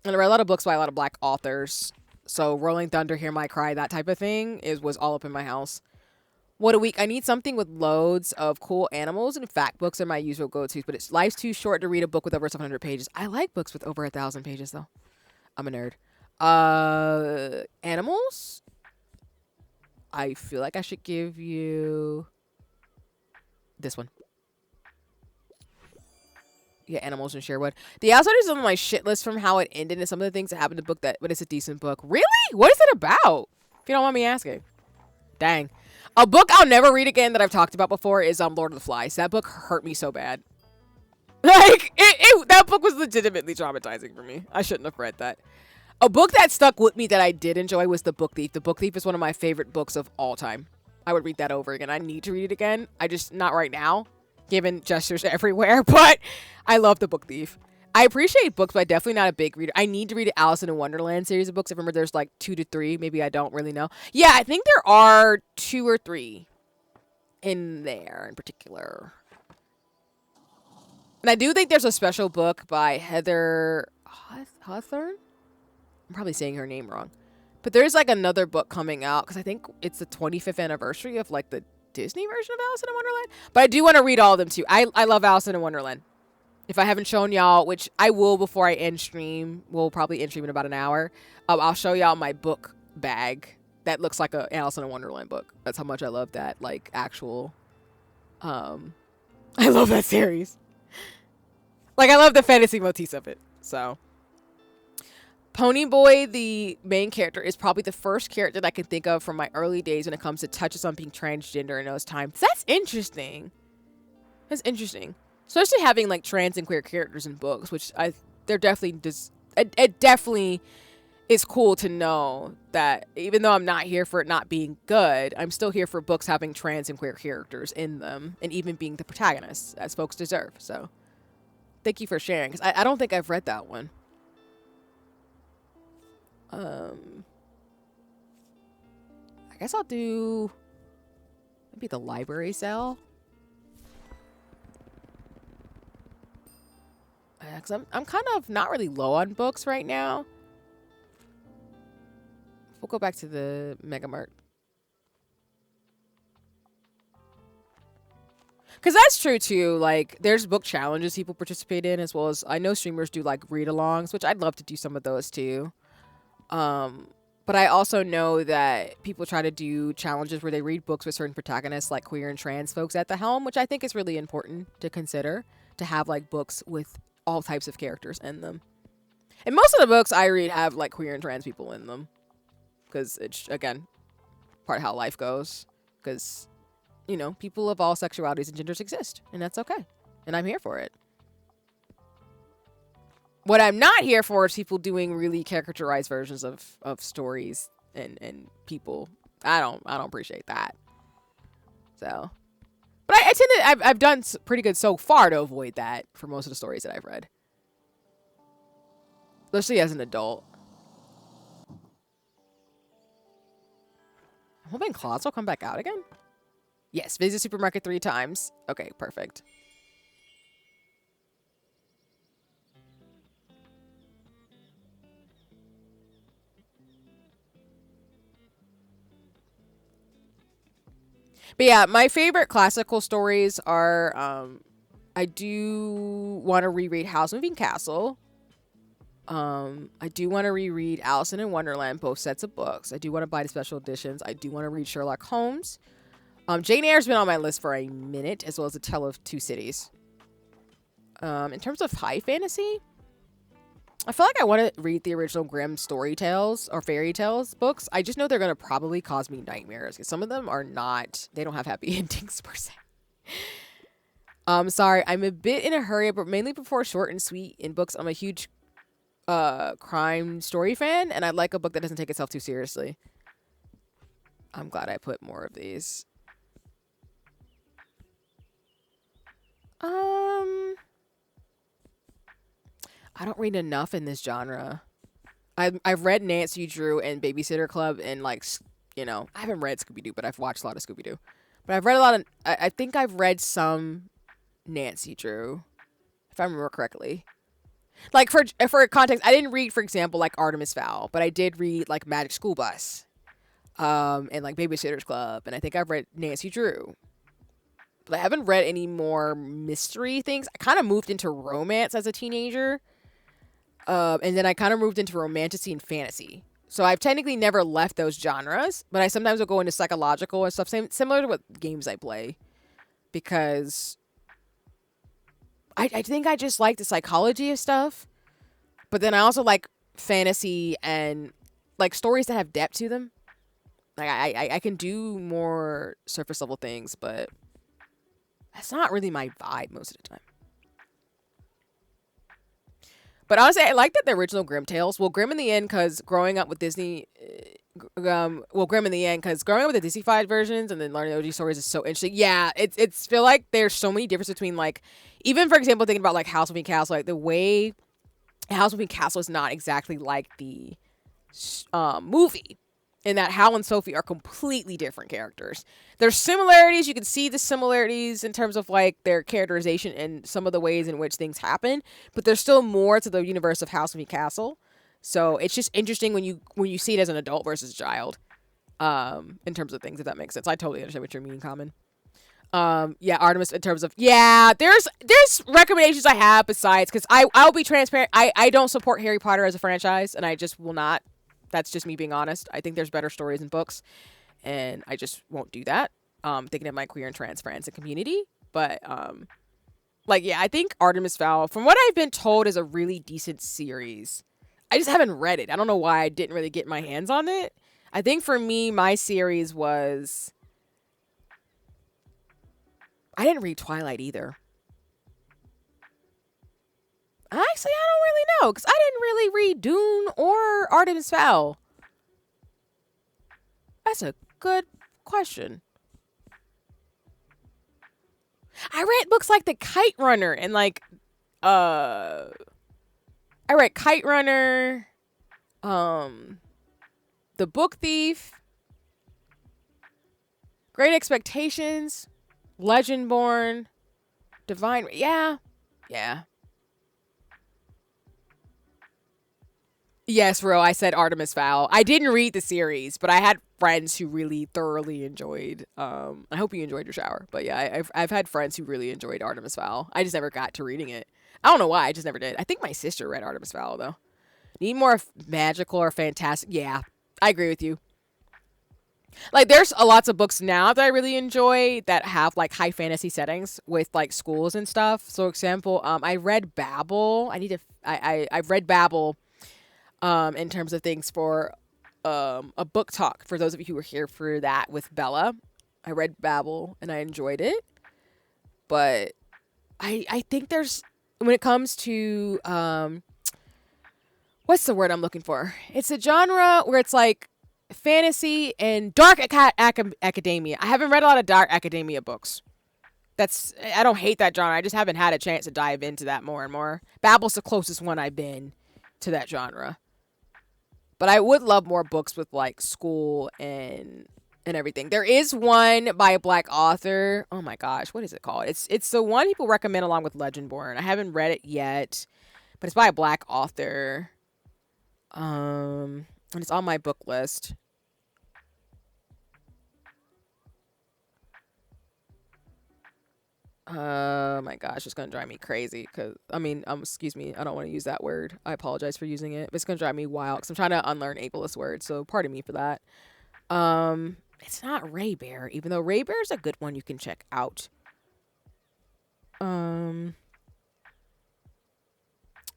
And I read a lot of books by a lot of Black authors. So Rolling Thunder, Hear My Cry, that type of thing was all up in my house. What a week. I need something with loads of cool animals and fact books are my usual go-tos, but life's too short to read a book with over 700 pages. I like books with over 1,000 pages though. I'm a nerd. Animals? I feel like I should give you this one. Yeah, Animals in Sherwood. The Outsider is on my shit list from how it ended and some of the things that happened in the book, but it's a decent book. Really? What is it about? If you don't mind me asking. Dang. A book I'll never read again that I've talked about before is Lord of the Flies. That book hurt me so bad. Like, that book was legitimately traumatizing for me. I shouldn't have read that. A book that stuck with me that I did enjoy was The Book Thief. The Book Thief is one of my favorite books of all time. I would read that over again. I need to read it again. I just, not right now, given gestures everywhere, but I love The Book Thief. I appreciate books, but I'm definitely not a big reader. I need to read the Alice in Wonderland series of books. I remember there's like 2 to 3. Maybe I don't really know. Yeah, I think there are 2 or 3 in there in particular. And I do think there's a special book by Heather Hawthorne. I'm probably saying her name wrong. But there's like another book coming out because I think it's the 25th anniversary of like the Disney version of Alice in Wonderland. But I do want to read all of them too. I love Alice in Wonderland. If I haven't shown y'all, which I will before I end stream, we'll probably end stream in about an hour. I'll show y'all my book bag that looks like a Alice in Wonderland book. That's how much I love that, like, actual. I love that series. Like, I love the fantasy motifs of it. So, Ponyboy, the main character, is probably the first character that I can think of from my early days when it comes to touches on being transgender in those times. That's interesting. That's interesting. Especially having like trans and queer characters in books, which they're definitely it definitely is cool to know that even though I'm not here for it not being good, I'm still here for books having trans and queer characters in them and even being the protagonists as folks deserve. So thank you for sharing, because I don't think I've read that one. I guess I'll do maybe the library sale. Because I'm kind of not really low on books right now. We'll go back to the Mega Mart. Because that's true too. Like, there's book challenges people participate in, as well as I know streamers do like read-alongs, which I'd love to do some of those too. But I also know that people try to do challenges where they read books with certain protagonists, like queer and trans folks at the helm, which I think is really important to consider, to have like books with all types of characters in them. And most of the books I read have like queer and trans people in them, because it's, again, part of how life goes, because, you know, people of all sexualities and genders exist, and that's okay, and I'm here for it. What I'm not here for is people doing really caricaturized versions of stories and people. I don't appreciate that. So, but I tend to, I've done pretty good so far to avoid that for most of the stories that I've read. Especially as an adult. I'm hoping Claws will come back out again. Yes, visit supermarket 3 times. Okay, perfect. But yeah, my favorite classical stories are, I do want to reread House Moving Castle. I do want to reread Alice in Wonderland, both sets of books. I do want to buy the special editions. I do want to read Sherlock Holmes. Jane Eyre's been on my list for a minute, as well as A Tale of Two Cities. In terms of high fantasy, I feel like I want to read the original Grimm story tales or fairy tales books. I just know they're going to probably cause me nightmares, because some of them are not, they don't have happy endings per se. Sorry, I'm a bit in a hurry, but mainly before short and sweet in books. I'm a huge crime story fan, and I like a book that doesn't take itself too seriously. I'm glad I put more of these. I don't read enough in this genre. I've read Nancy Drew and Babysitter Club, and like, you know, I haven't read Scooby-Doo, but I've watched a lot of Scooby-Doo. But I've read a lot of, I think I've read some Nancy Drew, if I remember correctly. Like for context, I didn't read, for example, like Artemis Fowl, but I did read like Magic School Bus, and like Babysitter's Club, and I think I've read Nancy Drew. But I haven't read any more mystery things. I kind of moved into romance as a teenager, and then I kind of moved into romantasy and fantasy. So I've technically never left those genres, but I sometimes will go into psychological and stuff, similar to what games I play, because I think I just like the psychology of stuff, but then I also like fantasy and like stories that have depth to them. Like I can do more surface level things, but that's not really my vibe most of the time. But honestly, I like that the original Grimm tales. Well, Grimm in the end, because growing up with Disney, Grimm in the end, because growing up with the Disney-fied versions and then learning OG stories is so interesting. Yeah, it's feel like there's so many differences between like, even for example, thinking about like House Moving Castle, like the way House Moving Castle is not exactly like the movie, in that Hal and Sophie are completely different characters. There's similarities. You can see the similarities in terms of like their characterization and some of the ways in which things happen, but there's still more to the universe of House Moving Castle. So it's just interesting when you see it as an adult versus a child, in terms of things, if that makes sense. I totally understand what you're meaning, Common. Yeah, Artemis, in terms of, yeah, there's recommendations I have besides, because I'll be transparent. I don't support Harry Potter as a franchise, and I just will not. That's just me being honest. I think there's better stories in books, and I just won't do that. Thinking of my queer and trans friends and community, but like, yeah, I think Artemis Fowl, from what I've been told, is a really decent series. I just haven't read it. I don't know why I didn't really get my hands on it. I think for me, my series was, I didn't read Twilight either. Actually, I don't really know, because I didn't really read Dune or Artemis Fowl. That's a good question. I read books like The Kite Runner and like I read Kite Runner, um The Book Thief, Great Expectations, Legendborn, Divine. Yeah. Yeah. Yes, Ro, I said Artemis Fowl. I didn't read the series, but I had friends who really thoroughly enjoyed. I hope you enjoyed your shower. But yeah, I've had friends who really enjoyed Artemis Fowl. I just never got to reading it. I don't know why. I just never did. I think my sister read Artemis Fowl though. Need more magical or fantastic. Yeah, I agree with you. Like, there's a lots of books now that I really enjoy that have like high fantasy settings with like schools and stuff. So, example, I read Babel. I need to. I've read Babel, in terms of things for a book talk for those of you who were here for that with Bella. I read Babel and I enjoyed it, but I think there's, when it comes to what's the word I'm looking for? It's a genre where it's like fantasy and dark academia. I haven't read a lot of dark academia books. I don't hate that genre. I just haven't had a chance to dive into that more and more. Babel's the closest one I've been to that genre. But I would love more books with like school and everything. There is one by a black author. Oh my gosh, what is it called? It's the one people recommend along with Legendborn. I haven't read it yet, but it's by a black author. And it's on my book list. Oh my gosh, it's gonna drive me crazy. Cause I mean, excuse me, I don't want to use that word. I apologize for using it. But it's gonna drive me wild because I'm trying to unlearn ableist words. So pardon me for that. It's not Ray Bear, even though Ray Bear is a good one you can check out. Um,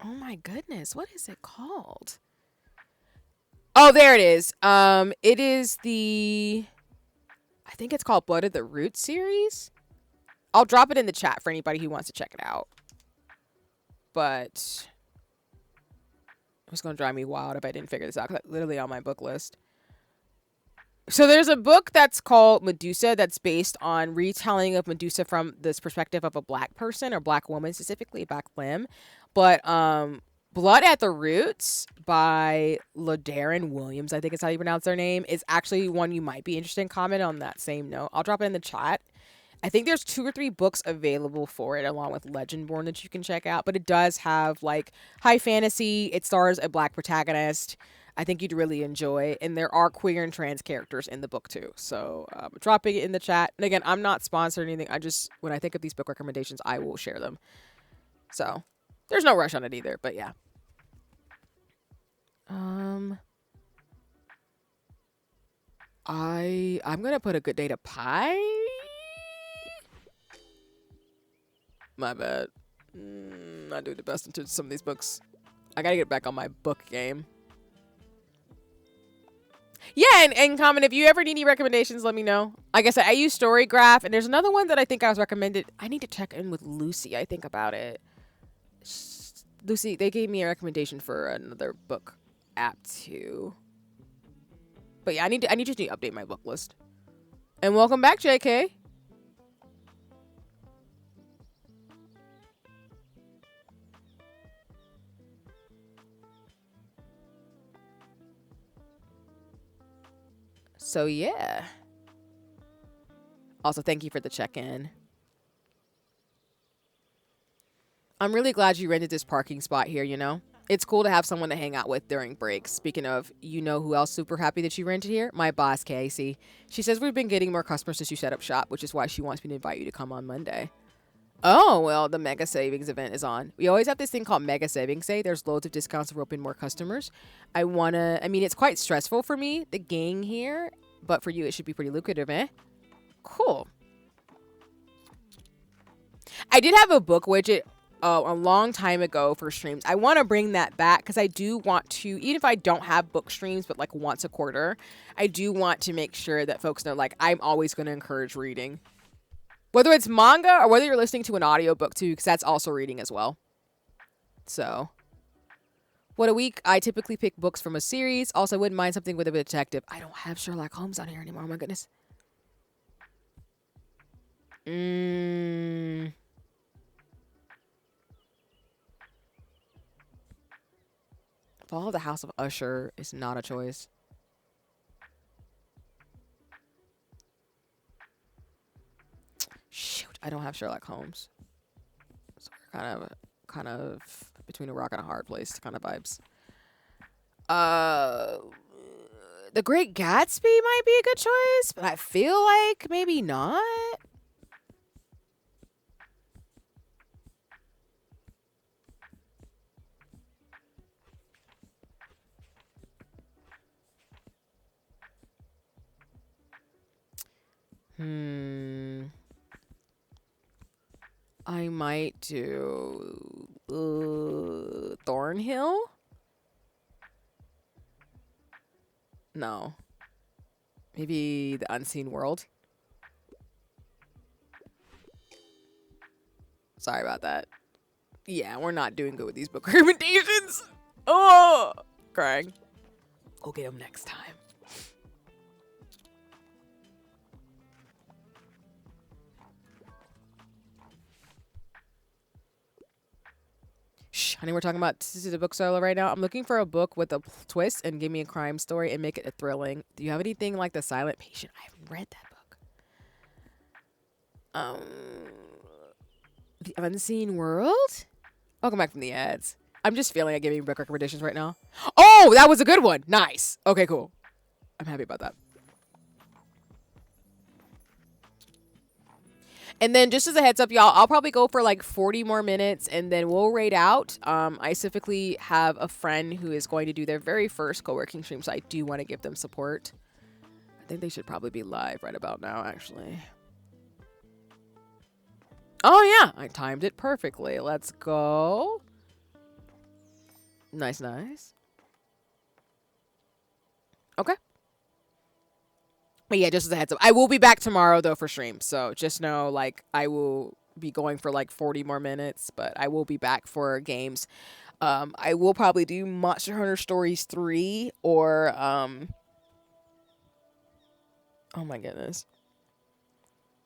oh my goodness, what is it called? Oh, there it is. It is I think it's called Blood of the Root series. I'll drop it in the chat for anybody who wants to check it out. But it's going to drive me wild if I didn't figure this out, because it's literally on my book list. So there's a book that's called Medusa that's based on retelling of Medusa from this perspective of a black person, or black woman, specifically a black limb. But Blood at the Roots by Ladaren Williams, I think is how you pronounce their name, is actually one you might be interested in. Comment on that same note. I'll drop it in the chat. I think there's 2 or 3 books available for it, along with Legendborn that you can check out. But it does have like high fantasy. It stars a black protagonist. I think you'd really enjoy, and there are queer and trans characters in the book too. So dropping it in the chat. And again, I'm not sponsored or anything. I just when I think of these book recommendations, I will share them. So there's no rush on it either. But yeah. I'm gonna put a good day to pie. My bad. Not doing the best into some of these books. I gotta get back on my book game. Yeah, and comment if you ever need any recommendations, let me know. Like I said, I use Storygraph, and there's another one that I think I was recommended. I need to check in with Lucy. I think about it. Lucy, they gave me a recommendation for another book app too. But yeah, I need to update my book list. And welcome back, JK. So yeah. Also, thank you for the check-in. I'm really glad you rented this parking spot here, you know? It's cool to have someone to hang out with during breaks. Speaking of, you know who else super happy that you rented here? My boss, Casey. She says we've been getting more customers since you set up shop, which is why she wants me to invite you to come on Monday. Oh, well, the Mega Savings event is on. We always have this thing called Mega Savings Day. There's loads of discounts to rope in more customers. I mean, it's quite stressful for me, the gang here, but for you, it should be pretty lucrative, eh? Cool. I did have a book widget a long time ago for streams. I want to bring that back because I do want to, even if I don't have book streams, but like once a quarter, I do want to make sure that folks know, like, I'm always going to encourage reading. Whether it's manga or whether you're listening to an audiobook too, because that's also reading as well. So, what a week. I typically pick books from a series. Also, I wouldn't mind something with a detective. I don't have Sherlock Holmes on here anymore. Oh my goodness. Fall of the House of Usher is not a choice. Shoot, I don't have Sherlock Holmes. So we're kind of between a rock and a hard place kind of vibes. The Great Gatsby might be a good choice, but I feel like maybe not. I might do Thornhill. No. Maybe The Unseen World. Sorry about that. Yeah, we're not doing good with these book recommendations. Oh, crying. We'll get them next time. Shh, honey, we're talking about the book solo right now. I'm looking for a book with a twist and give me a crime story and make it a thrilling. Do you have anything like The Silent Patient? I haven't read that book. The Unseen World? Welcome back from the ads. I'm just feeling like giving book recommendations right now. Oh, that was a good one. Nice. Okay, cool. I'm happy about that. And then just as a heads up, y'all, I'll probably go for like 40 more minutes and then we'll raid out. I specifically have a friend who is going to do their very first co-working stream, so I do want to give them support. I think they should probably be live right about now, actually. Oh, yeah. I timed it perfectly. Let's go. Nice, nice. Okay. But yeah, just as a heads up. I will be back tomorrow, though, for stream. So just know, like, I will be going for, like, 40 more minutes. But I will be back for games. I will probably do Monster Hunter Stories 3 or... oh, my goodness.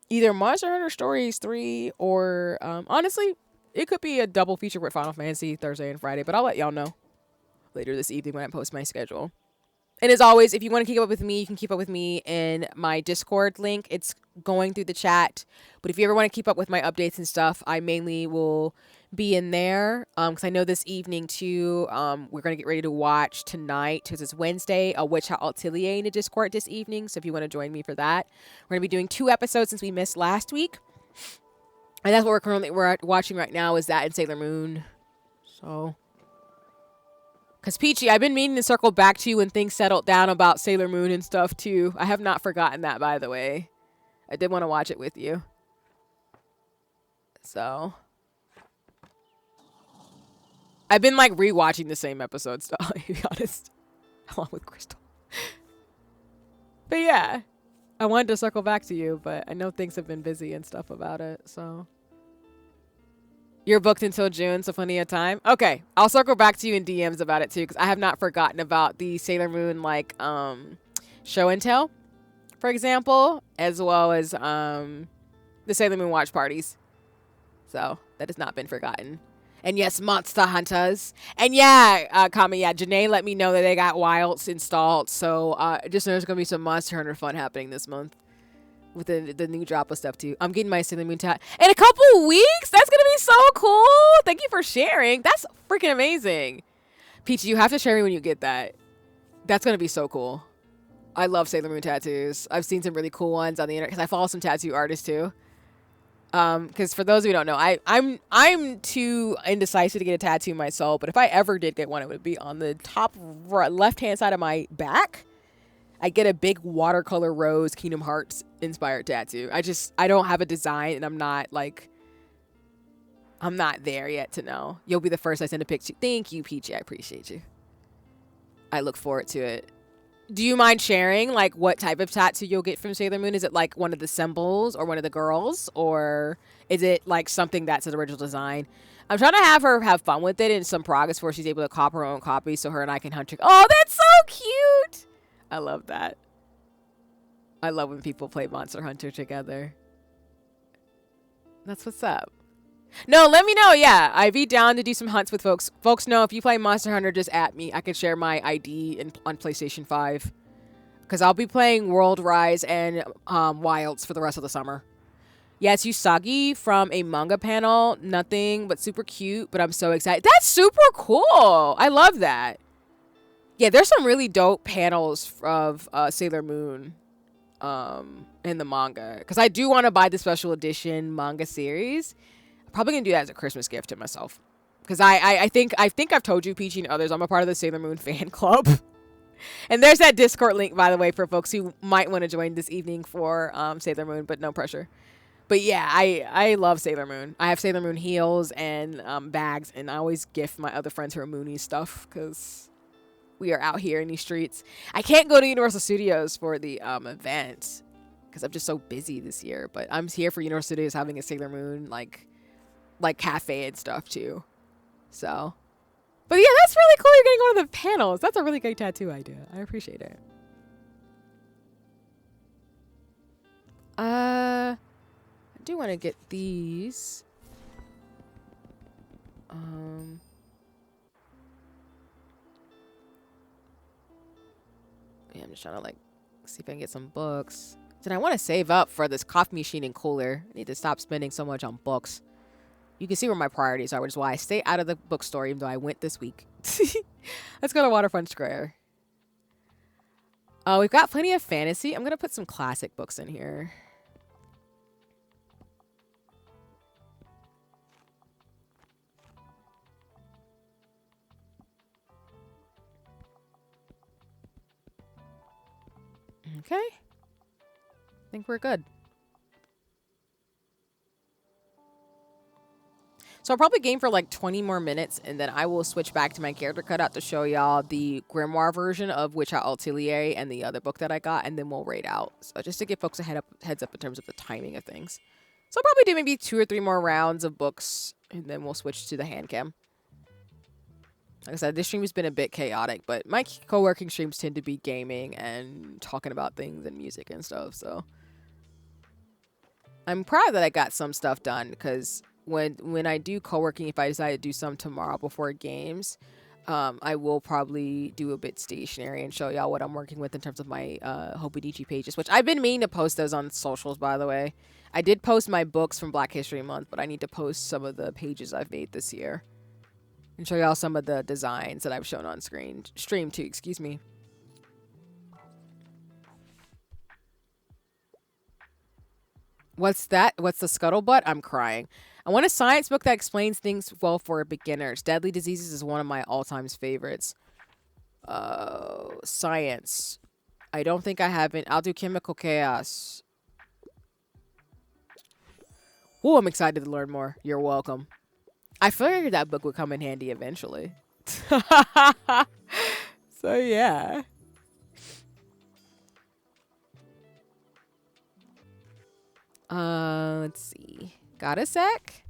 Either Monster Hunter Stories 3 or... honestly, it could be a double feature with Final Fantasy Thursday and Friday. But I'll let y'all know later this evening when I post my schedule. And as always, if you want to keep up with me, you can keep up with me in my Discord link. It's going through the chat. But if you ever want to keep up with my updates and stuff, I mainly will be in there. Because I know this evening too, we're going to get ready to watch tonight, because it's Wednesday, a Witch Hat Atelier in the Discord this evening. So if you want to join me for that, we're going to be doing 2 episodes since we missed last week. And that's what we're watching right now, is that in Sailor Moon. So... Because, Peachy, I've been meaning to circle back to you when things settled down about Sailor Moon and stuff, too. I have not forgotten that, by the way. I did want to watch it with you. So. I've been, like, rewatching the same episodes, to be honest. Along with Crystal. But, yeah. I wanted to circle back to you, but I know things have been busy and stuff about it, so... You're booked until June, so plenty of time. Okay, I'll circle back to you in DMs about it too, because I have not forgotten about the Sailor Moon show and tell, for example, as well as the Sailor Moon watch parties. So that has not been forgotten. And yes, Monster Hunters. And yeah, Kami, yeah, Janae let me know that they got Wilds installed, so just know there's gonna be some Monster Hunter fun happening this month. With the new drop of stuff too. I'm getting my Sailor Moon tat in a couple weeks. That's gonna be so cool. Thank you for sharing. That's freaking amazing. Peachy, you have to share me when you get that. That's gonna be so cool. I love Sailor Moon tattoos. I've seen some really cool ones on the internet because I follow some tattoo artists too. Because for those of you who don't know, I'm too indecisive to get a tattoo myself. But if I ever did get one, it would be on the top left hand side of my back. I get a big watercolor rose Kingdom Hearts inspired tattoo. I don't have a design, and I'm not there yet to know. You'll be the first I send a picture. Thank you, Peachy. I appreciate you. I look forward to it. Do you mind sharing like what type of tattoo you'll get from Sailor Moon? Is it like one of the symbols or one of the girls, or is it like something that's an original design? I'm trying to have her have fun with it in some progress where she's able to cop her own copy so her and I can hunt. Oh, that's so cute. I love that. I love when people play Monster Hunter together. That's what's up. No, let me know. Yeah, I'd be down to do some hunts with folks. Folks know if you play Monster Hunter, just at me. I can share my ID on PlayStation 5. Because I'll be playing World Rise and Wilds for the rest of the summer. Yeah, it's Usagi from a manga panel. Nothing but super cute, but I'm so excited. That's super cool. I love that. Yeah, there's some really dope panels of Sailor Moon in the manga. Because I do want to buy the special edition manga series. I'm probably going to do that as a Christmas gift to myself. Because I think I've told you, Peachy and others, I'm a part of the Sailor Moon fan club. And there's that Discord link, by the way, for folks who might want to join this evening for Sailor Moon, but no pressure. But yeah, I love Sailor Moon. I have Sailor Moon heels and bags, and I always gift my other friends who are Moonies stuff, because... we are out here in these streets. I can't go to Universal Studios for the event because I'm just so busy this year. But I'm here for Universal Studios having a Sailor Moon like cafe and stuff too. So, but yeah, that's really cool. You're getting one of the panels. That's a really great tattoo idea. I appreciate it. I do want to get these. Yeah, I'm just trying to like see if I can get some books. Then I want to save up for this coffee machine and cooler. I need to stop spending so much on books. You can see where my priorities are, which is why I stay out of the bookstore, even though I went this week. Let's go to Waterfront Square. We've got plenty of fantasy. I'm going to put some classic books in here. Okay. I think we're good. So I'll probably game for like 20 more minutes, and then I will switch back to my character cutout to show y'all the grimoire version of Witch Hat Atelier and the other book that I got, and then we'll raid out. So just to give folks a heads up in terms of the timing of things. So I'll probably do maybe 2 or 3 more rounds of books, and then we'll switch to the hand cam. Like I said, this stream has been a bit chaotic, but my co-working streams tend to be gaming and talking about things and music and stuff, so. I'm proud that I got some stuff done, because when I do co-working, if I decide to do some tomorrow before games, I will probably do a bit stationary and show y'all what I'm working with in terms of my Hobonichi pages, which I've been meaning to post those on socials, by the way. I did post my books from Black History Month, but I need to post some of the pages I've made this year and show y'all some of the designs that I've shown on stream too, excuse me. What's that? What's the scuttlebutt? I'm crying. I want a science book that explains things well for beginners. Deadly Diseases is one of my all-time favorites. Science. I don't think I haven't. I'll do Chemical Chaos. Oh, I'm excited to learn more. You're welcome. I figured that book would come in handy eventually. So, yeah. Let's see. Got a sec?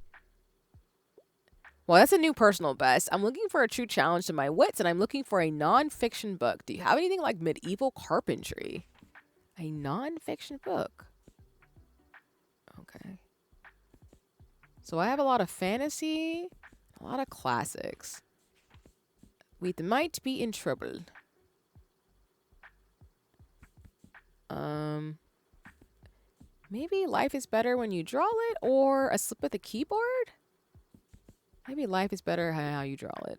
Well, that's a new personal best. I'm looking for a true challenge to my wits, and I'm looking for a non-fiction book. Do you have anything like medieval carpentry? A non-fiction book. Okay. So I have a lot of fantasy, a lot of classics. We might be in trouble. Maybe Life is Better When You Draw It, or A Slip of the Keyboard? Maybe Life is Better How You Draw It.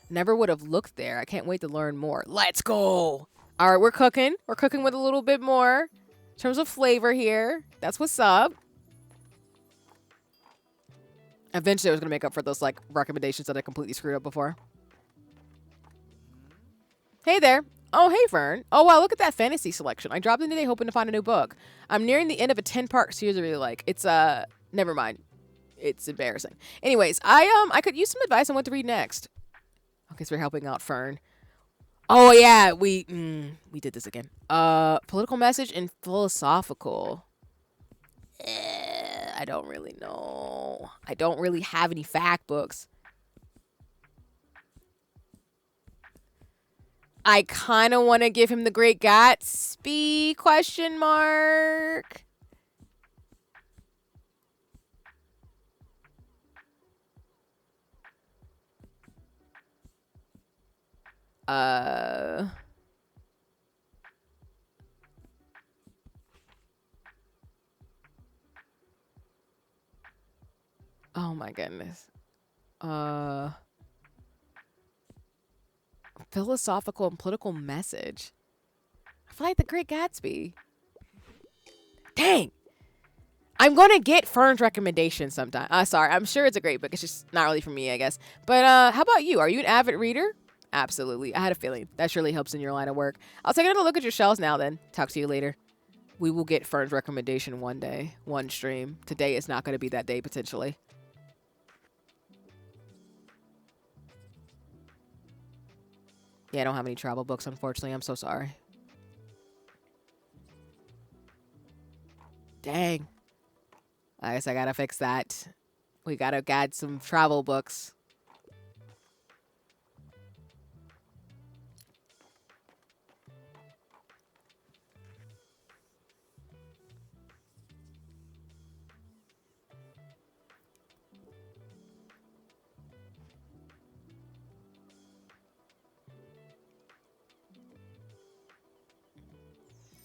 Never would have looked there. I can't wait to learn more. Let's go! All right, we're cooking. We're cooking with a little bit more in terms of flavor here. That's what's up. Eventually, I was going to make up for those like recommendations that I completely screwed up before. Hey there. Oh, hey, Fern. Oh, wow, look at that fantasy selection. I dropped in today hoping to find a new book. I'm nearing the end of a 10-part series I really like. It's, never mind. It's embarrassing. Anyways, I could use some advice on what to read next. Okay, so we're helping out Fern. Oh, yeah, we did this again. Political message and philosophical. I don't really know. I don't really have any fact books. I kind of want to give him The Great Gatsby, question mark. Oh my goodness. Philosophical and political message. I feel like The Great Gatsby. Dang. I'm going to get Fern's recommendation sometime. Sorry, I'm sure it's a great book. It's just not really for me, I guess. But how about you? Are you an avid reader? Absolutely. I had a feeling. That surely helps in your line of work. I'll take another look at your shelves now then. Talk to you later. We will get Fern's recommendation one day. One stream. Today is not going to be that day, potentially. Yeah, I don't have any travel books, unfortunately. I'm so sorry. Dang. I guess I gotta fix that. We gotta add some travel books.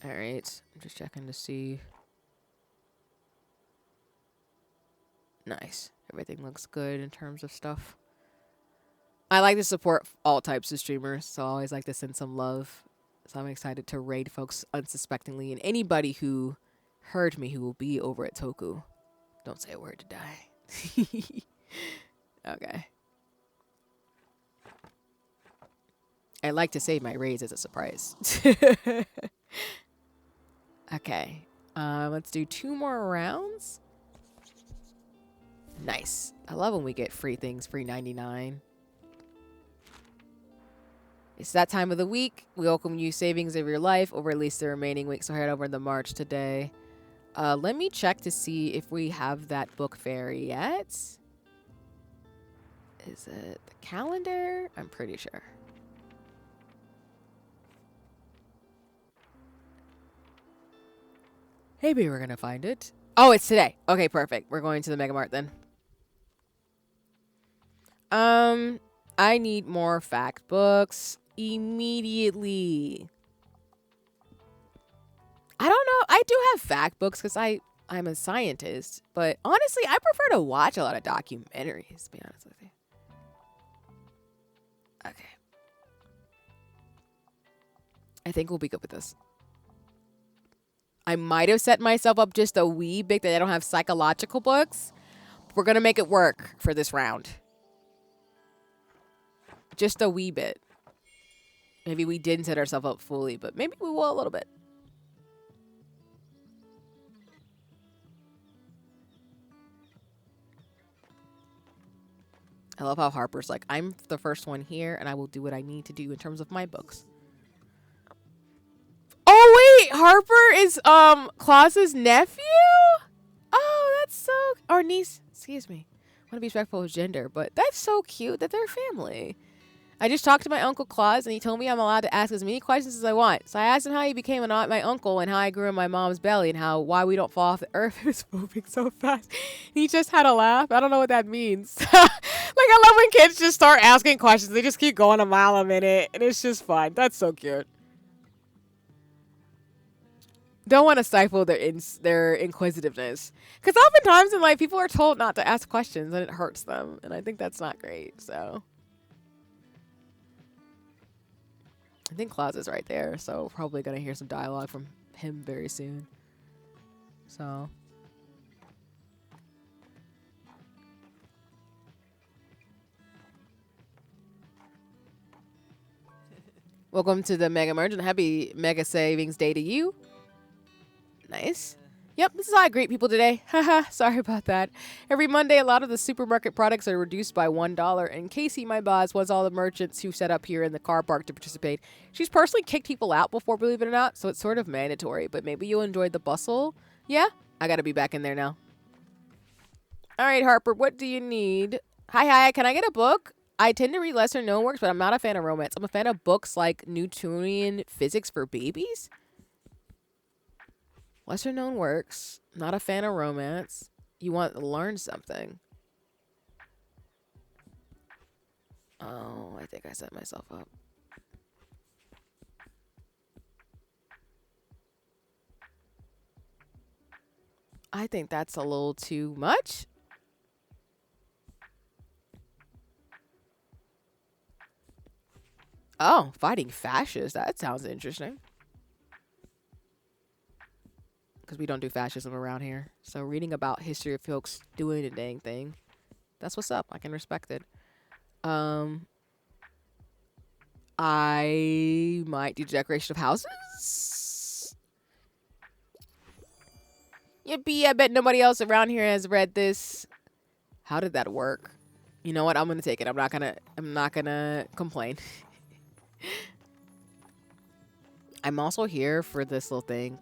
All right. I'm just checking to see. Nice. Everything looks good in terms of stuff. I like to support all types of streamers, so I always like to send some love. So I'm excited to raid folks unsuspectingly, and anybody who heard me who will be over at Toku. Don't say a word to die. Okay. I like to save my raids as a surprise. Okay. Let's do 2 more rounds. Nice. I love when we get free things, free 99. It's that time of the week. We welcome you savings of your life over at least the remaining week. So head over to March today. Let me check to see if we have that book fair yet. Is it the calendar? I'm pretty sure. Maybe we're going to find it. Oh, it's today. Okay, perfect. We're going to the Mega Mart then. I need more fact books immediately. I don't know. I do have fact books because I'm a scientist, but honestly, I prefer to watch a lot of documentaries, to be honest with you. Okay. I think we'll be good with this. I might have set myself up just a wee bit that I don't have psychological books. We're going to make it work for this round. Just a wee bit. Maybe we didn't set ourselves up fully, but maybe we will a little bit. I love how Harper's like, I'm the first one here, and I will do what I need to do in terms of my books. Oh, wait! Harper is, Claus's nephew? Oh, that's so... Or niece. Excuse me. I want to be respectful of gender, but that's so cute that they're family. I just talked to my Uncle Claus, and he told me I'm allowed to ask as many questions as I want. So I asked him how he became my uncle and how I grew in my mom's belly and why we don't fall off the earth. He was moving so fast. He just had a laugh. I don't know what that means. Like, I love when kids just start asking questions. They just keep going a mile a minute, and it's just fun. That's so cute. Don't want to stifle their inquisitiveness. Because oftentimes in life, people are told not to ask questions, and it hurts them. And I think that's not great, so... I think Claus is right there, so probably gonna hear some dialogue from him very soon. So. Welcome to the Mega Merge and happy Mega Savings Day to you. Nice. Yep, this is how I greet people today. Haha, sorry about that. Every Monday, a lot of the supermarket products are reduced by $1. And Casey, my boss, wants all the merchants who set up here in the car park to participate. She's personally kicked people out before, believe it or not, so it's sort of mandatory. But maybe you'll enjoy the bustle. Yeah, I gotta be back in there now. All right, Harper, what do you need? Hi, can I get a book? I tend to read lesser known works, but I'm not a fan of romance. I'm a fan of books like Newtonian Physics for Babies. Lesser known works. Not a fan of romance. You want to learn something. Oh, I think I set myself up. I think that's a little too much. Oh, fighting fascists. That sounds interesting. Because we don't do fascism around here. So reading about history of folks doing a dang thing, that's what's up. I can respect it. I might do decoration of houses. Yippee, I bet nobody else around here has read this. How did that work? You know what? I'm gonna take it. I'm not gonna complain. I'm also here for this little thing.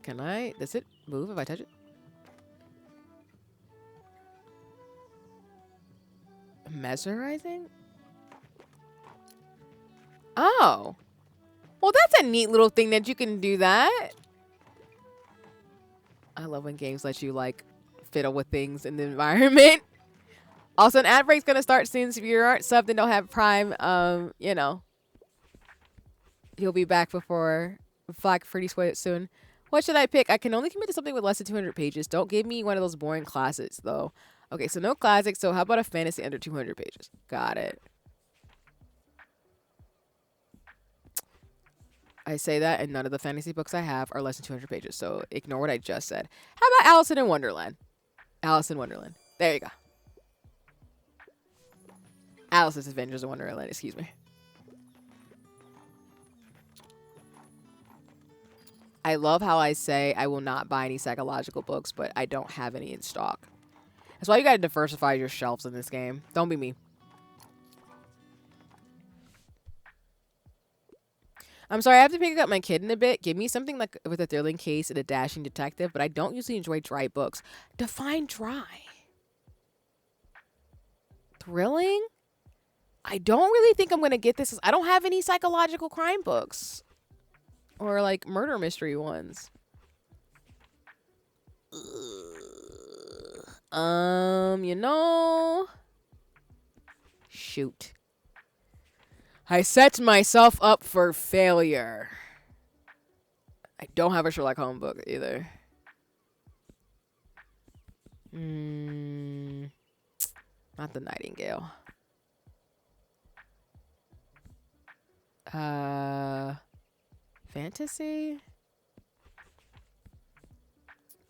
Does it move if I touch it? Mesmerizing? Oh. Well, that's a neat little thing that you can do that. I love when games let you, like, fiddle with things in the environment. Also, an ad break's gonna start soon, so if you aren't subbed and don't have Prime, you know, you'll be back before Black pretty soon. What should I pick? I can only commit to something with less than 200 pages. Don't give me one of those boring classics, though. Okay, so no classics. So how about a fantasy under 200 pages? Got it. I say that, and none of the fantasy books I have are less than 200 pages. So ignore what I just said. How about Alice in Wonderland? Alice in Wonderland. There you go. Alice's Adventures in Wonderland. Excuse me. I love how I say I will not buy any psychological books, but I don't have any in stock. That's why you gotta diversify your shelves in this game. Don't be me. I'm sorry, I have to pick up my kid in a bit. Give me something like with a thrilling case and a dashing detective, but I don't usually enjoy dry books. Define dry. Thrilling? I don't really think I'm gonna get this. I don't have any psychological crime books. Or like murder mystery ones. You know. Shoot. I set myself up for failure. I don't have a Sherlock Holmes book either. Not the Nightingale. Fantasy?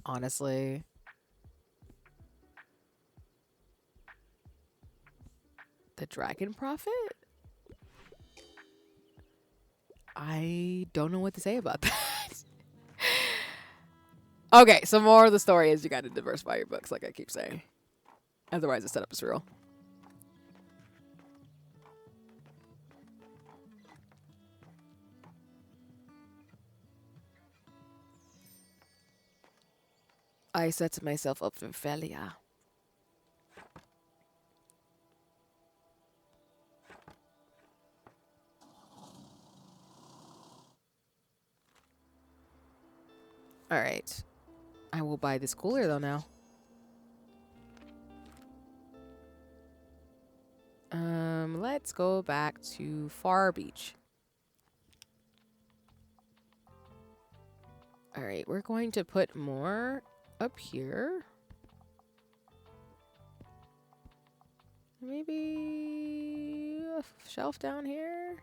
Honestly. The Dragon Prophet? I don't know what to say about that. Okay, so more of the story is you got to diversify your books, like I keep saying. Otherwise, the setup is real. I set myself up for failure. All right. I will buy this cooler, though, now. Let's go back to Far Beach. All right, we're going to put more up here. Maybe a shelf down here.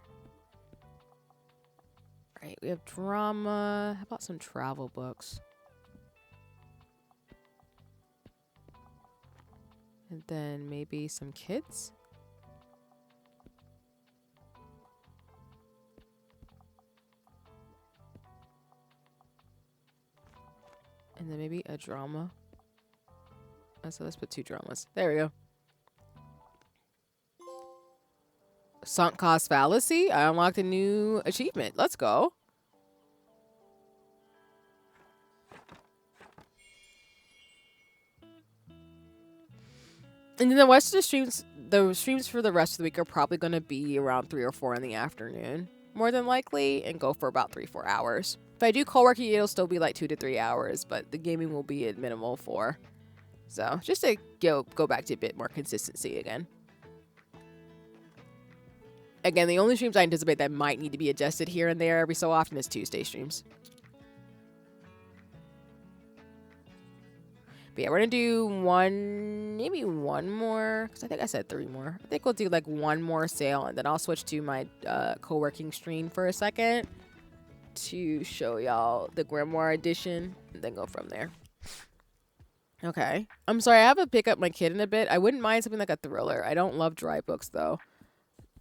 All right, we have drama. How about some travel books? And then maybe some kids. And then maybe a drama. So let's put 2 dramas. There we go. Sunk cost fallacy. I unlocked a new achievement. Let's go. And then the rest of the streams for the rest of the week are probably going to be around 3 or 4 in the afternoon, more than likely, and go for about 3-4 hours. If I do co-working, it'll still be like 2 to 3 hours, but the gaming will be at minimal 4. So just to go back to a bit more consistency again. Again, the only streams I anticipate that might need to be adjusted here and there every so often is Tuesday streams. But yeah, we're going to do maybe one more, because I think I said 3 more. I think we'll do like 1 more sale, and then I'll switch to my co-working stream for a second to show y'all the Grimoire edition, and then go from there. Okay. I'm sorry, I have to pick up my kid in a bit. I wouldn't mind something like a thriller. I don't love dry books, though.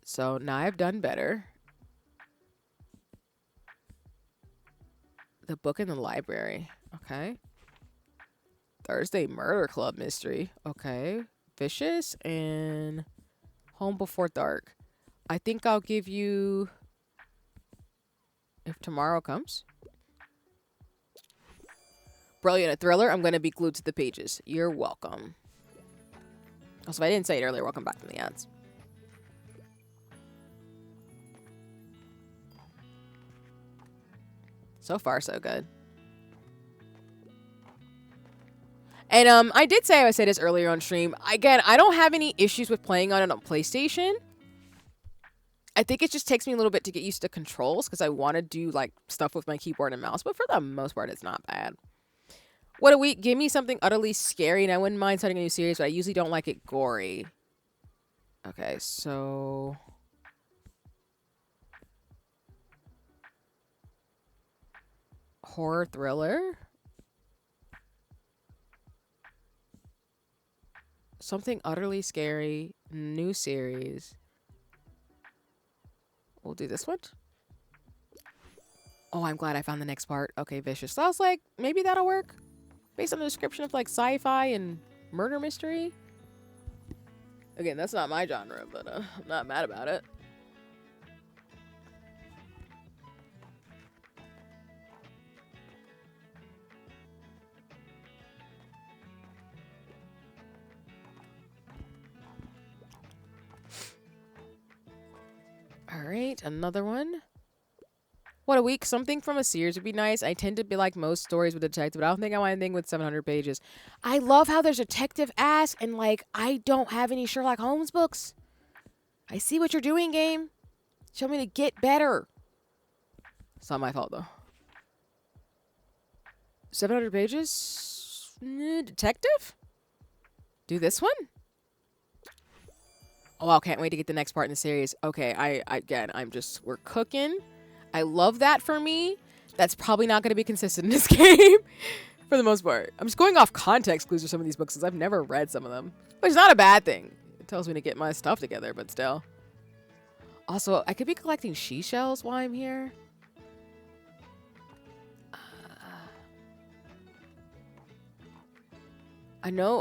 So now I've done better. The book in the library. Okay. Thursday Murder Club mystery. Okay. Vicious and Home Before Dark. I think I'll give you If Tomorrow Comes. Brilliant. A thriller. I'm going to be glued to the pages. You're welcome. Also, if I didn't say it earlier, welcome back from the ads. So far, so good. And I did say I would say this earlier on stream. Again, I don't have any issues with playing on it on PlayStation. I think it just takes me a little bit to get used to controls because I want to do like stuff with my keyboard and mouse. But for the most part, it's not bad. What a week. Give me something utterly scary, and I wouldn't mind starting a new series, but I usually don't like it gory. Okay, so... horror thriller? Something utterly scary. New series. We'll do this one. Oh, I'm glad I found the next part. Okay, Vicious. So I was like, maybe that'll work. Based on the description of like sci-fi and murder mystery. Again, that's not my genre, but I'm not mad about it. Alright, another one. What a week. Something from a series would be nice. I tend to be like most stories with detective, but I don't think I want anything with 700 pages. I love how there's Detective Ask, and like, I don't have any Sherlock Holmes books. I see what you're doing, game. Show me to get better. It's not my fault, though. 700 pages? Detective? Do this one? Oh, wow, can't wait to get the next part in the series. Okay, we're cooking. I love that for me. That's probably not going to be consistent in this game for the most part. I'm just going off context clues for some of these books because I've never read some of them, which is not a bad thing. It tells me to get my stuff together, but still. Also, I could be collecting seashells while I'm here.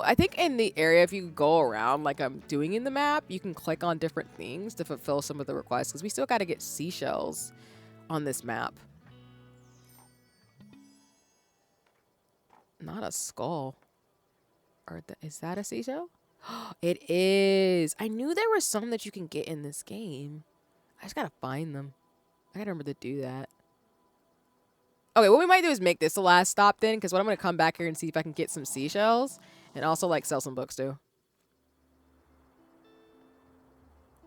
I think in the area, if you go around like I'm doing in the map, you can click on different things to fulfill some of the requests because we still got to get seashells on this map. Not a skull. Is that a seashell? It is. I knew there was some that you can get in this game. I just got to find them. I got to remember to do that. Okay, what we might do is make this the last stop then, because what I'm going to come back here and see if I can get some seashells and also like sell some books too.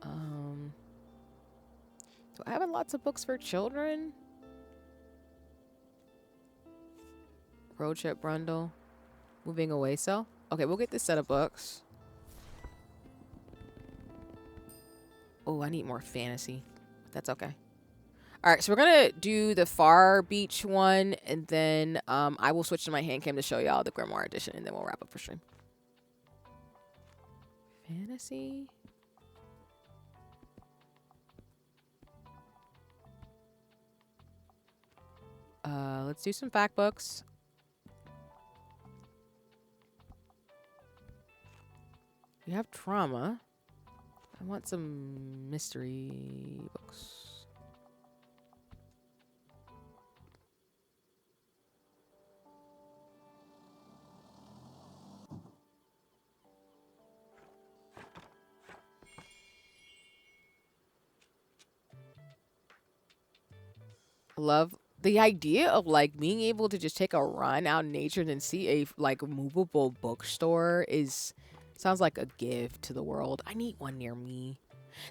Do I have lots of books for children? Road trip bundle. Moving away sell. Okay, we'll get this set of books. Oh, I need more fantasy. That's okay. All right, so we're going to do the Far Beach one, and then I will switch to my hand cam to show y'all the Grimoire edition, and then we'll wrap up for stream. Fantasy. Let's do some fact books. We have trauma. I want some mystery books. Love the idea of like being able to just take a run out in nature and then see a like movable bookstore sounds like a gift to the world. I need one near me.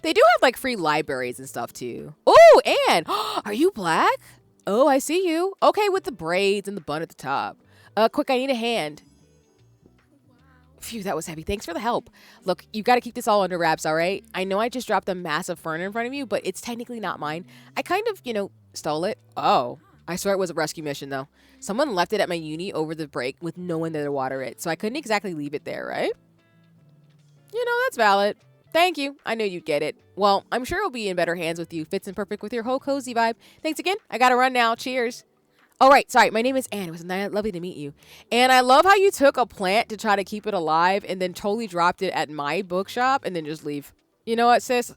They do have like free libraries and stuff too. Oh, and are you black? Oh, I see you. Okay, with the braids and the bun at the top. Quick, I need a hand. Phew, that was heavy. Thanks for the help. Look, you got to keep this all under wraps, all right? I know I just dropped a massive fern in front of you, but it's technically not mine. I kind of, stole it. Oh, I swear it was a rescue mission, though. Someone left it at my uni over the break with no one there to water it, so I couldn't exactly leave it there, right? That's valid. Thank you. I knew you'd get it. Well, I'm sure it'll be in better hands with you. Fits in perfect with your whole cozy vibe. Thanks again. I got to run now. Cheers. All right, sorry. My name is Anne. It was lovely to meet you. And I love how you took a plant to try to keep it alive and then totally dropped it at my bookshop and then just leave. You know what, sis?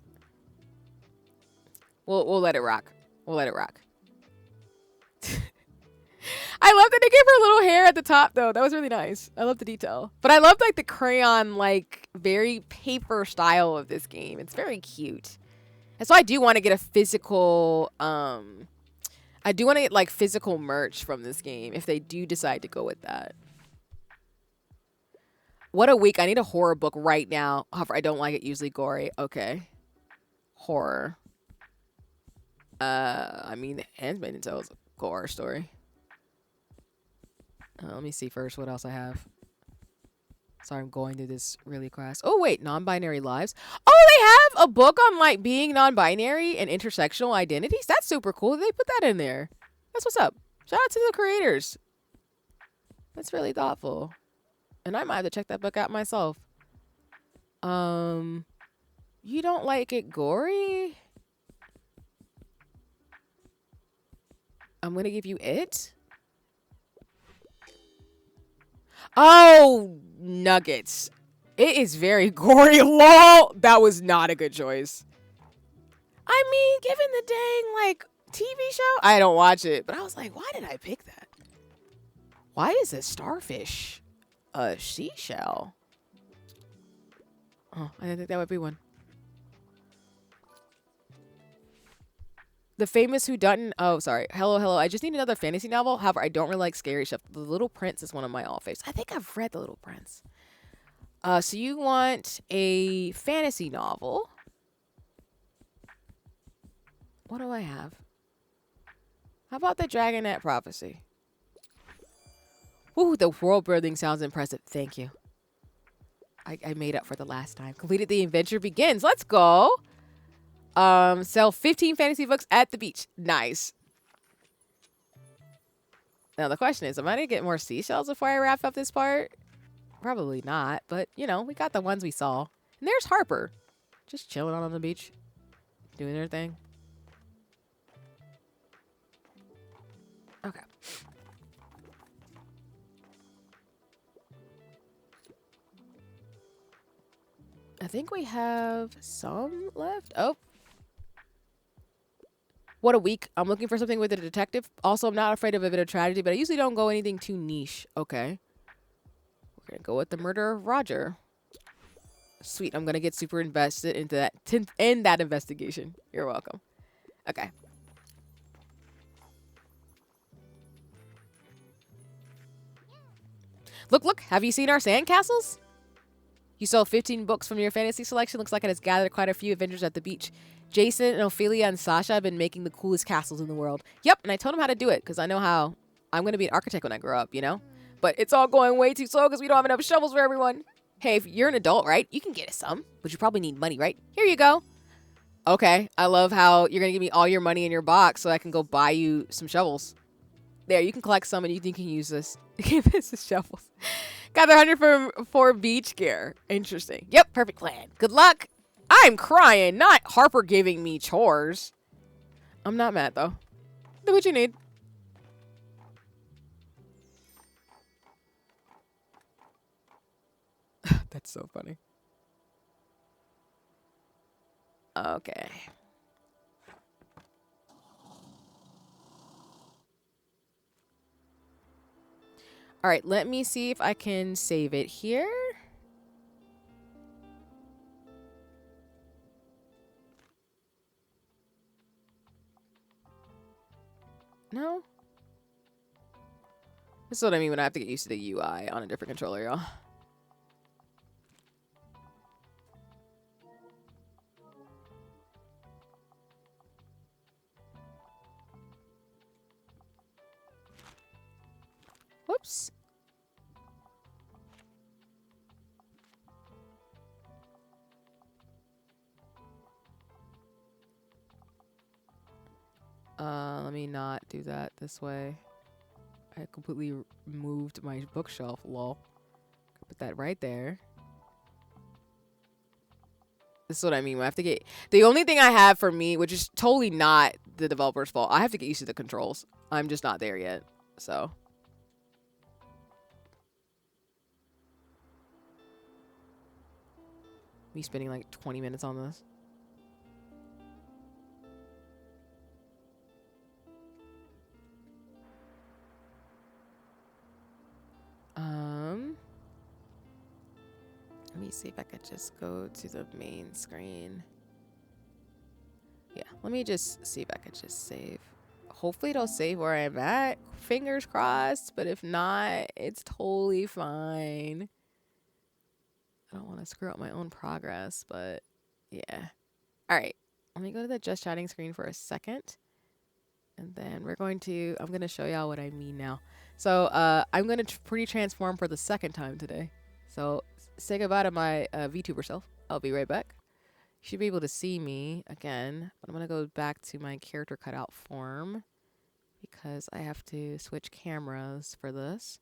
We'll let it rock. We'll let it rock. I love that they gave her a little hair at the top, though. That was really nice. I love the detail. But I love, like, the crayon, like, very paper style of this game. It's very cute. And so I do want to get a physical, I do want to get, like, physical merch from this game if they do decide to go with that. What a week. I need a horror book right now. However, I don't like it usually gory. Okay. Horror. I mean, Handmaid's Tale is a horror story. Let me see first what else I have. Sorry, I'm going through this really fast. Oh, wait. Non-binary lives. Oh, they have a book on, like, being non-binary and intersectional identities? That's super cool. They put that in there. That's what's up. Shout out to the creators. That's really thoughtful. And I might have to check that book out myself. You don't like it gory? I'm going to give you it. Oh, nuggets. It is very gory. Lol. That was not a good choice. I mean, given the dang, like, TV show, I don't watch it. But I was like, why did I pick that? Why is a starfish a seashell? Oh, I didn't think that would be one. The famous whodunit. Oh, sorry. Hello, hello. I just need another fantasy novel. However, I don't really like scary stuff. The Little Prince is one of my all faves. I think I've read The Little Prince. So you want a fantasy novel. What do I have? How about the Dragonette Prophecy? Ooh, the world building sounds impressive. Thank you. I made up for the last time. Completed the adventure begins. Let's go. Sell 15 fantasy books at the beach. Nice. Now the question is, am I gonna get more seashells before I wrap up this part? Probably not, but you know, we got the ones we saw. And there's Harper. Just chilling on the beach. Doing their thing. Okay. I think we have some left. Oh. What a week. I'm looking for something with a detective. Also, I'm not afraid of a bit of tragedy, but I usually don't go anything too niche. Okay. We're going to go with the murder of Roger. Sweet. I'm going to get super invested into that in that investigation. You're welcome. Okay. Look, look. Have you seen our sandcastles? You sold 15 books from your fantasy selection. Looks like it has gathered quite a few adventures at the beach. Jason and Ophelia and Sasha have been making the coolest castles in the world. Yep, and I told them how to do it because I know how I'm going to be an architect when I grow up, you know? But it's all going way too slow because we don't have enough shovels for everyone. Hey, if you're an adult, right, you can get us some, but you probably need money, right? Here you go. Okay, I love how you're going to give me all your money in your box so I can go buy you some shovels. There, you can collect some and you can use this. Give us the shovels. Got the 100 for beach gear. Interesting. Yep, perfect plan. Good luck. I'm crying, not Harper giving me chores. I'm not mad, though. Do what you need. That's so funny. Okay. All right, let me see if I can save it here. No? This is what I mean when I have to get used to the UI on a different controller, y'all. Whoops. Let me not do that this way. I completely moved my bookshelf, lol. Put that right there. This is what I mean. I have to get... The only thing I have for me, which is totally not the developer's fault, I have to get used to the controls. I'm just not there yet, so... Me spending like 20 minutes on this. Let me see if I could just go to the main screen. Yeah, let me just see if I could just save. Hopefully it'll save where I'm at. Fingers crossed, but if not, it's totally fine. I don't want to screw up my own progress, but yeah. All right, let me go to the just chatting screen for a second. And then I'm going to show y'all what I mean now. So I'm going to pre-transform for the second time today. So say goodbye to my VTuber self. I'll be right back. You should be able to see me again. But I'm going to go back to my character cutout form because I have to switch cameras for this.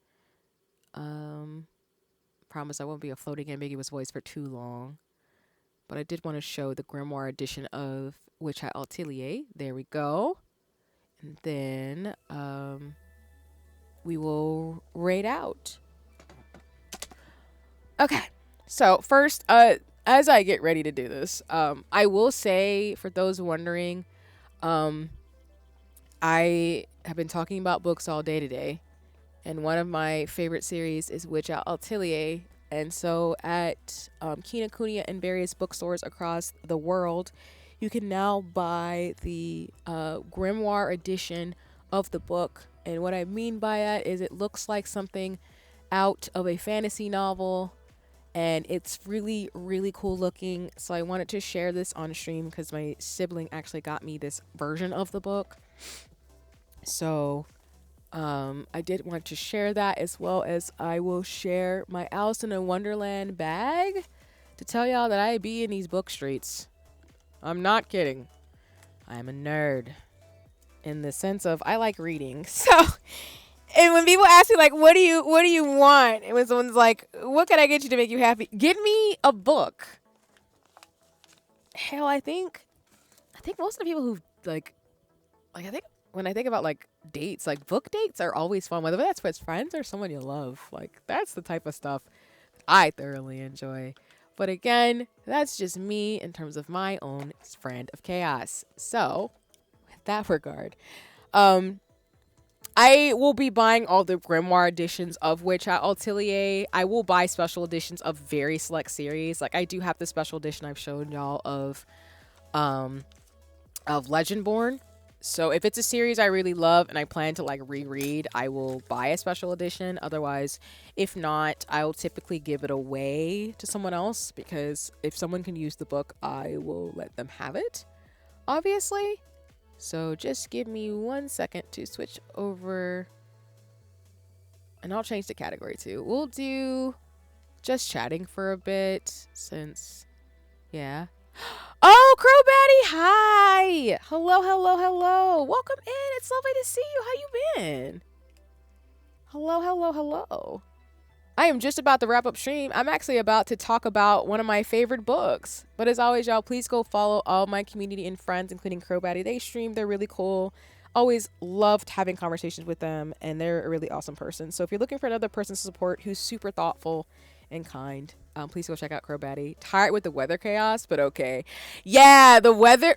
Promise I won't be a floating ambiguous voice for too long. But I did want to show the Grimoire edition of Witch Hat Atelier. There we go. And then we will raid out. Okay, so first, as I get ready to do this, I will say, for those wondering, I have been talking about books all day today, and one of my favorite series is Witch Out Atelier. And so at Kinokuniya and various bookstores across the world, you can now buy the Grimoire edition of the book. And what I mean by that is it looks like something out of a fantasy novel. and it's really, really cool looking. So I wanted to share this on stream because my sibling actually got me this version of the book. So I did want to share that, as well as I will share my Alice in Wonderland bag to tell y'all that I be in these book streets. I'm not kidding. I'm a nerd in the sense of I like reading. So, and when people ask me like, what do you want? And when someone's like, what can I get you to make you happy? Get me a book. Hell, I think most of the people who like I think when I think about like dates, like book dates are always fun, whether that's with friends or someone you love. Like that's the type of stuff I thoroughly enjoy. But again, that's just me in terms of my own friend of chaos. So, with that regard, I will be buying all the grimoire editions of Witch at Atelier. I will buy special editions of very select series. Like I do have the special edition I've shown y'all of Legendborn. So if it's a series I really love and I plan to like reread, I will buy a special edition. Otherwise, if not, I'll typically give it away to someone else, because if someone can use the book, I will let them have it, obviously. So just give me 1 second to switch over, and I'll change the category too. We'll do just chatting for a bit since, yeah. Oh, Crowbatty, hi. Hello, hello, hello. Welcome in. It's lovely to see you. How you been? Hello, hello, hello. I am just about to wrap up stream. I'm actually about to talk about one of my favorite books. But as always, y'all, please go follow all my community and friends, including Crowbatty. They stream. They're really cool. Always loved having conversations with them, and they're a really awesome person. So if you're looking for another person to support who's super thoughtful and kind, please go check out Crowbatty. Tired with the weather chaos, but okay. Yeah, the weather.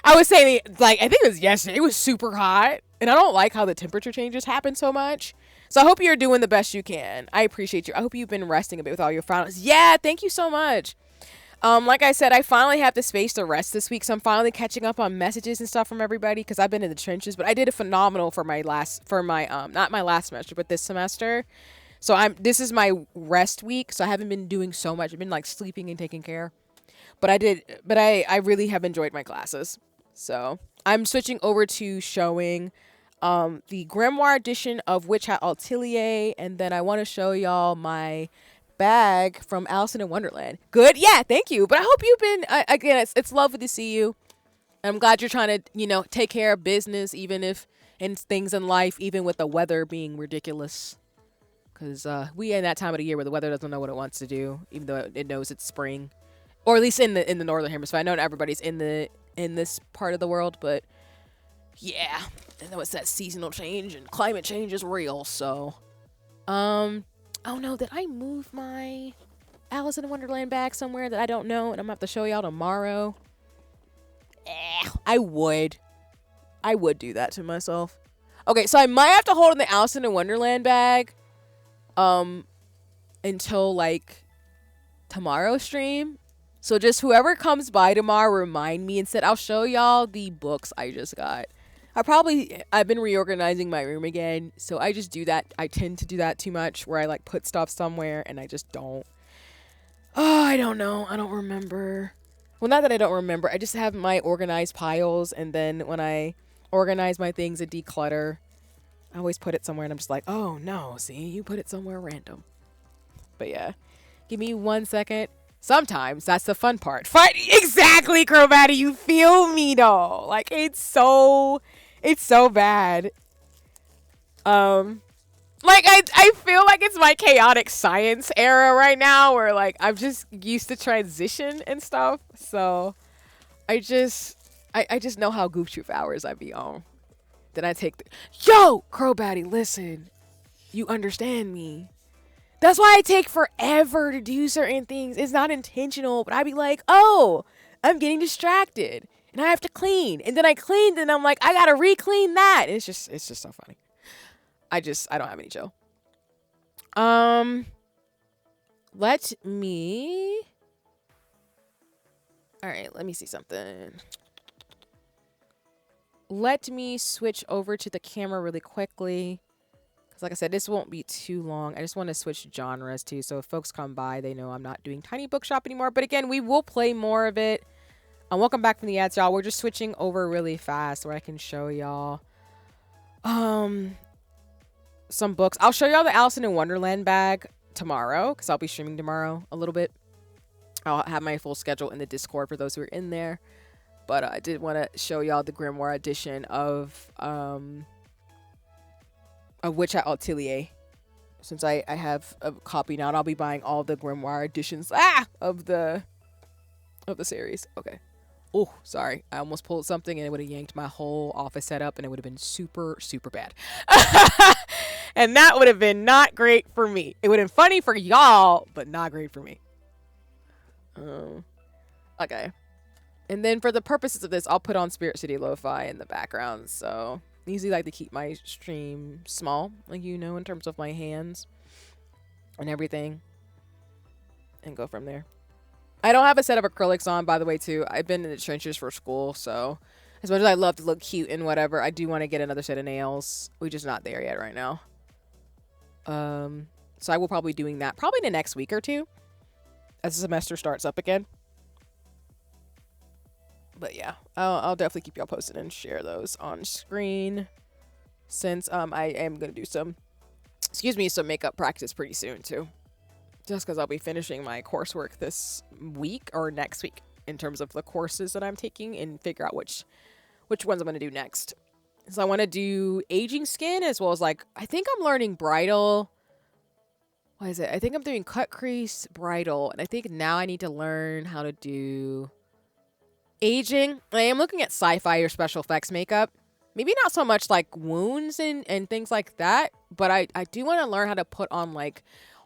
I was saying, like, I think it was yesterday. It was super hot, and I don't like how the temperature changes happen so much. So I hope you're doing the best you can. I appreciate you. I hope you've been resting a bit with all your finals. Yeah, thank you so much. Like I said, I finally have the space to rest this week, so I'm finally catching up on messages and stuff from everybody because I've been in the trenches. But I did a phenomenal for my not my last semester, but this semester. So this is my rest week, so I haven't been doing so much. I've been like sleeping and taking care. But I really have enjoyed my classes. So I'm switching over to showing the Grimoire edition of Witch at Atelier, and then I want to show y'all my bag from Alice in Wonderland. Good? Yeah, thank you. But I hope you've been, again, it's lovely to see you. I'm glad you're trying to, take care of business, even if in things in life, even with the weather being ridiculous. Because we in that time of the year where the weather doesn't know what it wants to do, even though it knows it's spring. Or at least in the northern hemisphere. I know not everybody's in this part of the world, but yeah, I know it's that seasonal change and climate change is real. So, oh no, did I move my Alice in Wonderland bag somewhere that I don't know, and I'm gonna have to show y'all tomorrow? I would do that to myself. Okay, so I might have to hold in the Alice in Wonderland bag, until like tomorrow's stream. So just whoever comes by tomorrow, remind me instead. I'll show y'all the books I just got. I've been reorganizing my room again, so I just do that. I tend to do that too much, where I like put stuff somewhere and I just don't. Oh, I don't know. I don't remember. Well, not that I don't remember. I just have my organized piles, and then when I organize my things and declutter, I always put it somewhere, and I'm just like, oh no, see, you put it somewhere random. But yeah, give me 1 second. Sometimes that's the fun part. Exactly, Crowbatty. You feel me though. Like it's so bad. Like I feel like it's my chaotic science era right now, where like I'm just used to transition and stuff. So I just know how goof troop hours I be on. Then I take yo, Crowbatty, listen. You understand me. That's why I take forever to do certain things. It's not intentional, but I be like, oh, I'm getting distracted and I have to clean. And then I cleaned and I'm like, I gotta re-clean that. It's just so funny. I don't have any chill. Let me see something. Let me switch over to the camera really quickly, because Like I said, this won't be too long. I just want to switch genres too. So if folks come by, they know I'm not doing Tiny Bookshop anymore. But again, we will play more of it. And welcome back from the ads, y'all. We're just switching over really fast where I can show y'all some books. I'll show y'all the Alice in Wonderland bag tomorrow because I'll be streaming tomorrow a little bit. I'll have my full schedule in the Discord for those who are in there. But I did want to show y'all the Grimoire edition of Witch at Atelier. Since I have a copy now, and I'll be buying all the Grimoire editions of the series. Okay. Oh, sorry. I almost pulled something and it would have yanked my whole office setup and it would have been super, super bad. And that would have been not great for me. It would have been funny for y'all, but not great for me. Okay. And then for the purposes of this, I'll put on Spirit City Lo-Fi in the background. So I usually like to keep my stream small, like you know, in terms of my hands and everything. And go from there. I don't have a set of acrylics on, by the way, too. I've been in the trenches for school, so as much as I love to look cute and whatever, I do want to get another set of nails. We're just not there yet right now. So I will probably be doing that probably the next week or two as the semester starts up again. But yeah, I'll definitely keep y'all posted and share those on screen since I am going to do some makeup practice pretty soon, too. Just because I'll be finishing my coursework this week or next week in terms of the courses that I'm taking and figure out which ones I'm going to do next. So I want to do aging skin as well as I think I'm learning bridal. What is it? I think I'm doing cut crease, bridal. And I think now I need to learn how to do aging. I am looking at sci-fi or special effects makeup. Maybe not so much like wounds and things like that. But I do want to learn how to put on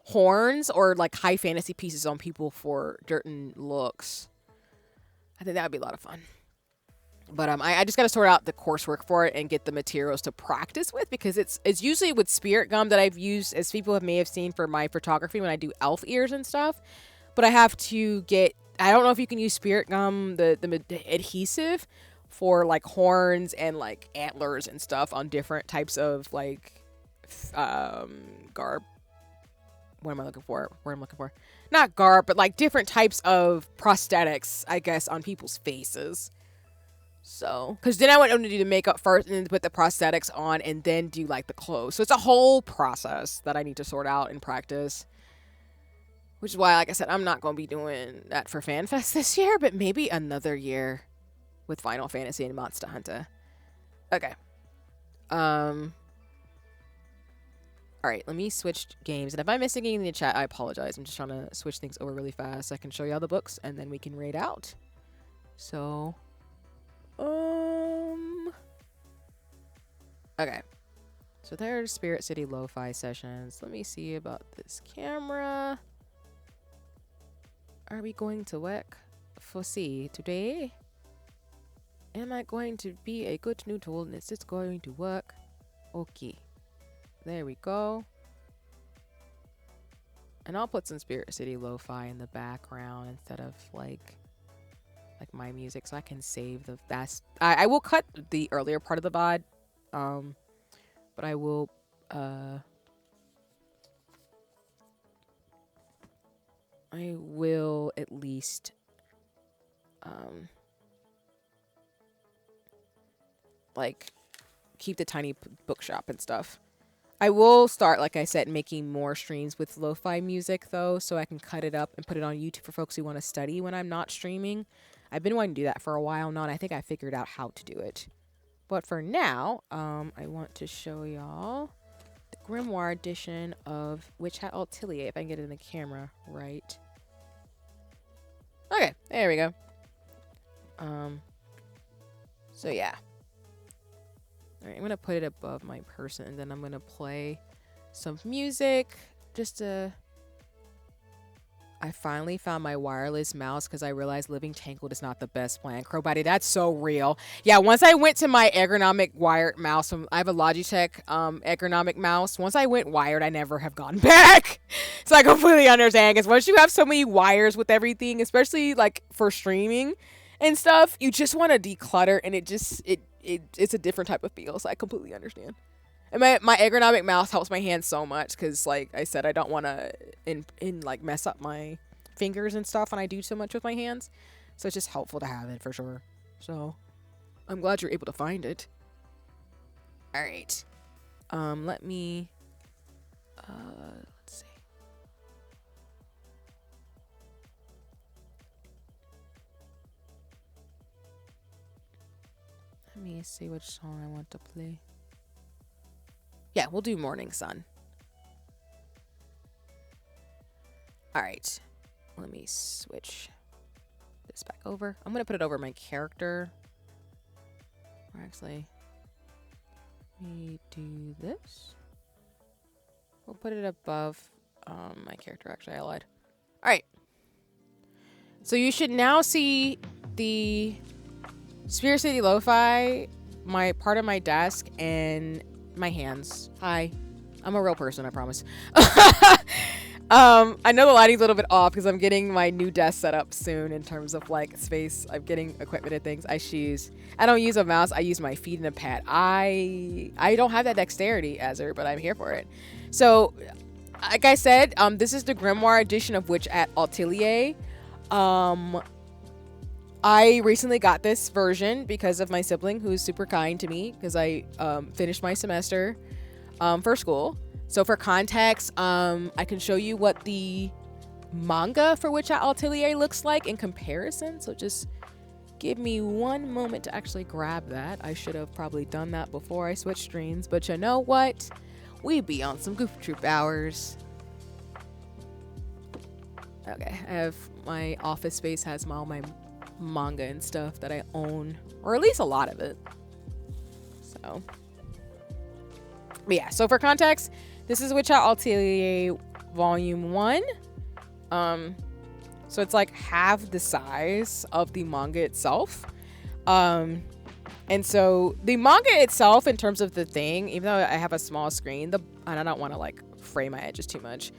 horns or high fantasy pieces on people for certain looks. I think that would be a lot of fun. But I just got to sort out the coursework for it and get the materials to practice with because it's usually with spirit gum that I've used, as people may have seen for my photography when I do elf ears and stuff. But I have to get, I don't know if you can use spirit gum, the adhesive for horns and antlers and stuff on different types of garb. What am I looking for? What I'm looking for? Not garb, but different types of prosthetics, I guess, on people's faces. So, because then I want them to do the makeup first and then put the prosthetics on and then do the clothes. So it's a whole process that I need to sort out and practice. Which is why, like I said, I'm not going to be doing that for FanFest this year, but maybe another year with Final Fantasy and Monster Hunter. Okay. Alright, let me switch games. And if I'm missing anything in the chat, I apologize. I'm just trying to switch things over really fast so I can show you all the books and then we can raid out. So, okay. So there's Spirit City Lo-Fi sessions. Let me see about this camera. Are we going to work for C today? Am I going to be a good neutral? Is this going to work? Okay. There we go. And I'll put some Spirit City Lo-Fi in the background instead of my music so I can save the best. I will cut the earlier part of the VOD. But I will at least keep the tiny bookshop and stuff. I will start, like I said, making more streams with lo-fi music, though, so I can cut it up and put it on YouTube for folks who want to study when I'm not streaming. I've been wanting to do that for a while now, and I think I figured out how to do it. But for now, I want to show y'all the Grimoire edition of Witch Hat Atelier, if I can get it in the camera right. Okay, there we go. So yeah. Alright, I'm going to put it above my person, and then I'm going to play some music just to... I finally found my wireless mouse because I realized living tangled is not the best plan. Crowbody, that's so real. Yeah, once I went to my ergonomic wired mouse, I have a Logitech ergonomic mouse. Once I went wired, I never have gone back. So I completely understand, because once you have so many wires with everything, especially for streaming and stuff, you just want to declutter, and it's a different type of feel, so I completely understand. And my ergonomic mouse helps my hands so much because, like I said, I don't want to in like mess up my fingers and stuff when I do so much with my hands. So it's just helpful to have it for sure. So I'm glad you're able to find it. All right. Let me. Let's see. Let me see which song I want to play. Yeah, we'll do Morning Sun. All right. Let me switch this back over. I'm going to put it over my character. Or actually, let me do this. We'll put it above my character. Actually, I lied. All right. So you should now see the Spirit City Lo-Fi, my part of my desk, and my hands. Hi. I'm a real person, I promise. I know the lighting's a little bit off because I'm getting my new desk set up soon in terms of like space. I'm getting equipment and things. I don't use a mouse. I use my feet and a pad. I don't have that dexterity, Azure, but I'm here for it. So, like I said, this is the Grimoire edition of Witch at Atelier. I recently got this version because of my sibling who's super kind to me because I finished my semester for school. So for context, I can show you what the manga for Witch at Atelier looks like in comparison. So just give me one moment to actually grab that. I should have probably done that before I switched screens, but you know what? We be on some Goof Troop hours. Okay, I have my office space has all my manga and stuff that I own, or at least a lot of it. So, but yeah. So for context, this is Witch at Atelier Volume 1. So it's like half the size of the manga itself. And so the manga itself, in terms of the thing, even though I have a small screen, and I don't want to like frame my edges too much.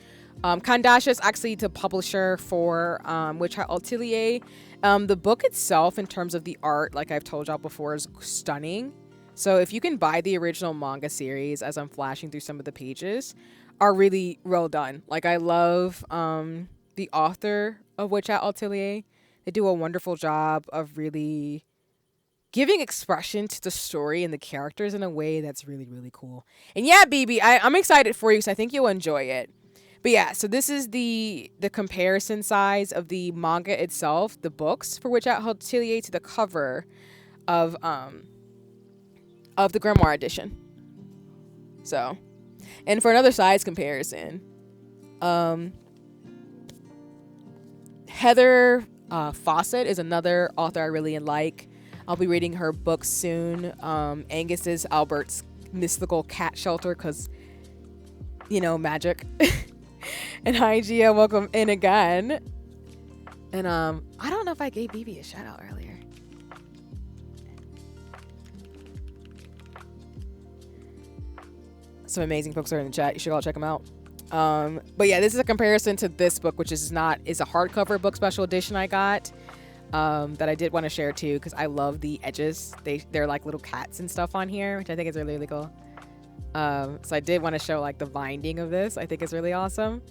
Kandasha is actually the publisher for Witch at Atelier. The book itself, in terms of the art, like I've told y'all before, is stunning. So if you can buy the original manga series, as I'm flashing through some of the pages, are really well done. Like I love the author of Witch at Atelier. They do a wonderful job of really giving expression to the story and the characters in a way that's really, really cool. And yeah, BB, I'm excited for you because I think you'll enjoy it. But yeah, so this is the comparison size of the manga itself, the books for Witch at Atelier, to the cover of the Grimoire edition. So, and for another size comparison, Heather Fawcett is another author I really like. I'll be reading her book soon. Angus is Albert's mystical cat shelter because, you know, magic. And hi, Gia, welcome in again. And I don't know if I gave BB a shout out earlier. Some amazing books are in the chat. You should all check them out. But yeah, this is a comparison to this book, which is a hardcover book special edition I got. That I did want to share too, because I love the edges. They're like little cats and stuff on here, which I think is really, really cool. So I did want to show like the binding of this. I think is really awesome.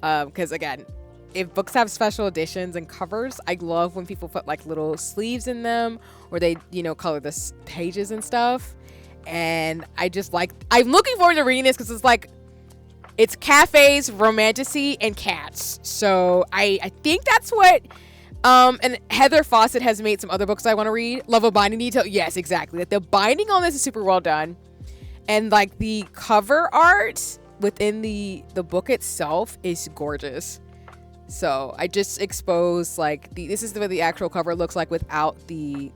Because again, if books have special editions and covers, I love when people put like little sleeves in them, or they, you know, color the pages and stuff. And I'm looking forward to reading this because it's cafes, romanticy, and cats. So I think that's what. And Heather Fawcett has made some other books I want to read. Love of Binding Detail. Yes, exactly. Like the binding on this is super well done. And like the cover art within the book itself is gorgeous. So I just exposed like this is what the actual cover looks like without the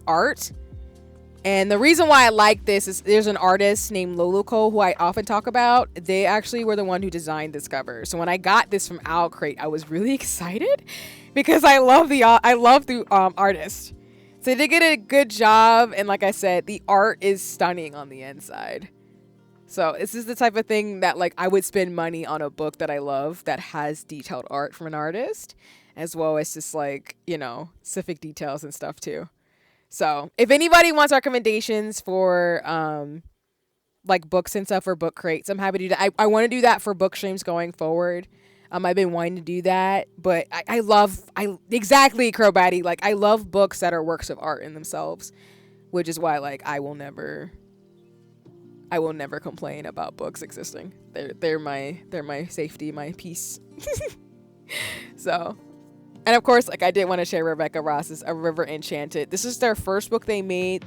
art. And the reason why I like this is there's an artist named Loluco who I often talk about. They actually were the one who designed this cover. So when I got this from Owl Crate, I was really excited because I love the artist. So they did a good job, and like I said, the art is stunning on the inside. So this is the type of thing that like I would spend money on a book that I love that has detailed art from an artist, as well as just like, you know, specific details and stuff too. So if anybody wants recommendations for like books and stuff for book crates. I'm happy to do that. I want to do that for book streams going forward. I've been wanting to do that, but I exactly, Crowbatty. Like, I love books that are works of art in themselves, which is why, like, I will never complain about books existing. They're my safety, my peace. So, and of course, like, I did want to share Rebecca Ross's A River Enchanted. This is their first book they made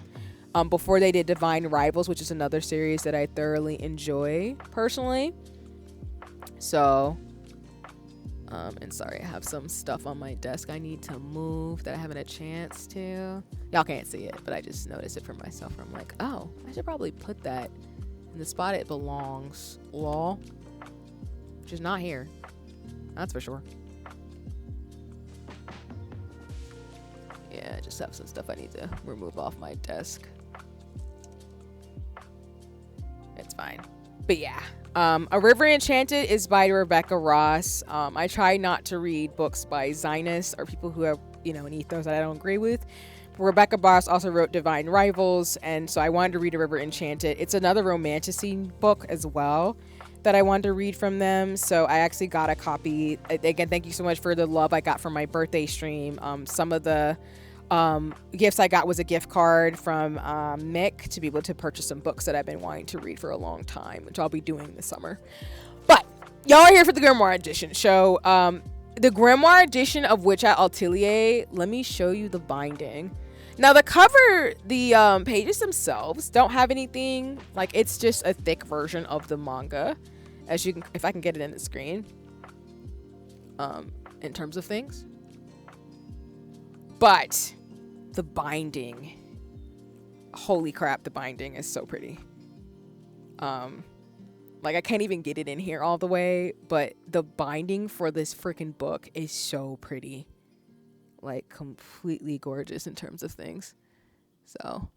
before they did Divine Rivals, which is another series that I thoroughly enjoy personally. So, and sorry, I have some stuff on my desk I need to move that I haven't had a chance to. Y'all can't see it, but I just noticed it for myself. I'm like, oh, I should probably put that in the spot it belongs. Lol. Which is not here. That's for sure. Yeah, I just have some stuff I need to remove off my desk. It's fine. But yeah. A River Enchanted is by Rebecca Ross. I try not to read books by Zionists or people who have, an ethos that I don't agree with. But Rebecca Ross also wrote Divine Rivals, and so I wanted to read A River Enchanted. It's another romanticine book as well that I wanted to read from them. So I actually got a copy. Again, thank you so much for the love I got from my birthday stream. Some of the gifts I got was a gift card from Mick to be able to purchase some books that I've been wanting to read for a long time, which I'll be doing this summer. But y'all are here for the Grimoire edition. So the Grimoire edition of Witch at Atelier, let me show you the binding. Now the cover, the pages themselves don't have anything, like, it's just a thick version of the manga, as you can, if I can get it in the screen, in terms of things. But the binding, holy crap, the binding is so pretty. Like, I can't even get it in here all the way, but the binding for this freaking book is so pretty. Like, completely gorgeous in terms of things. So,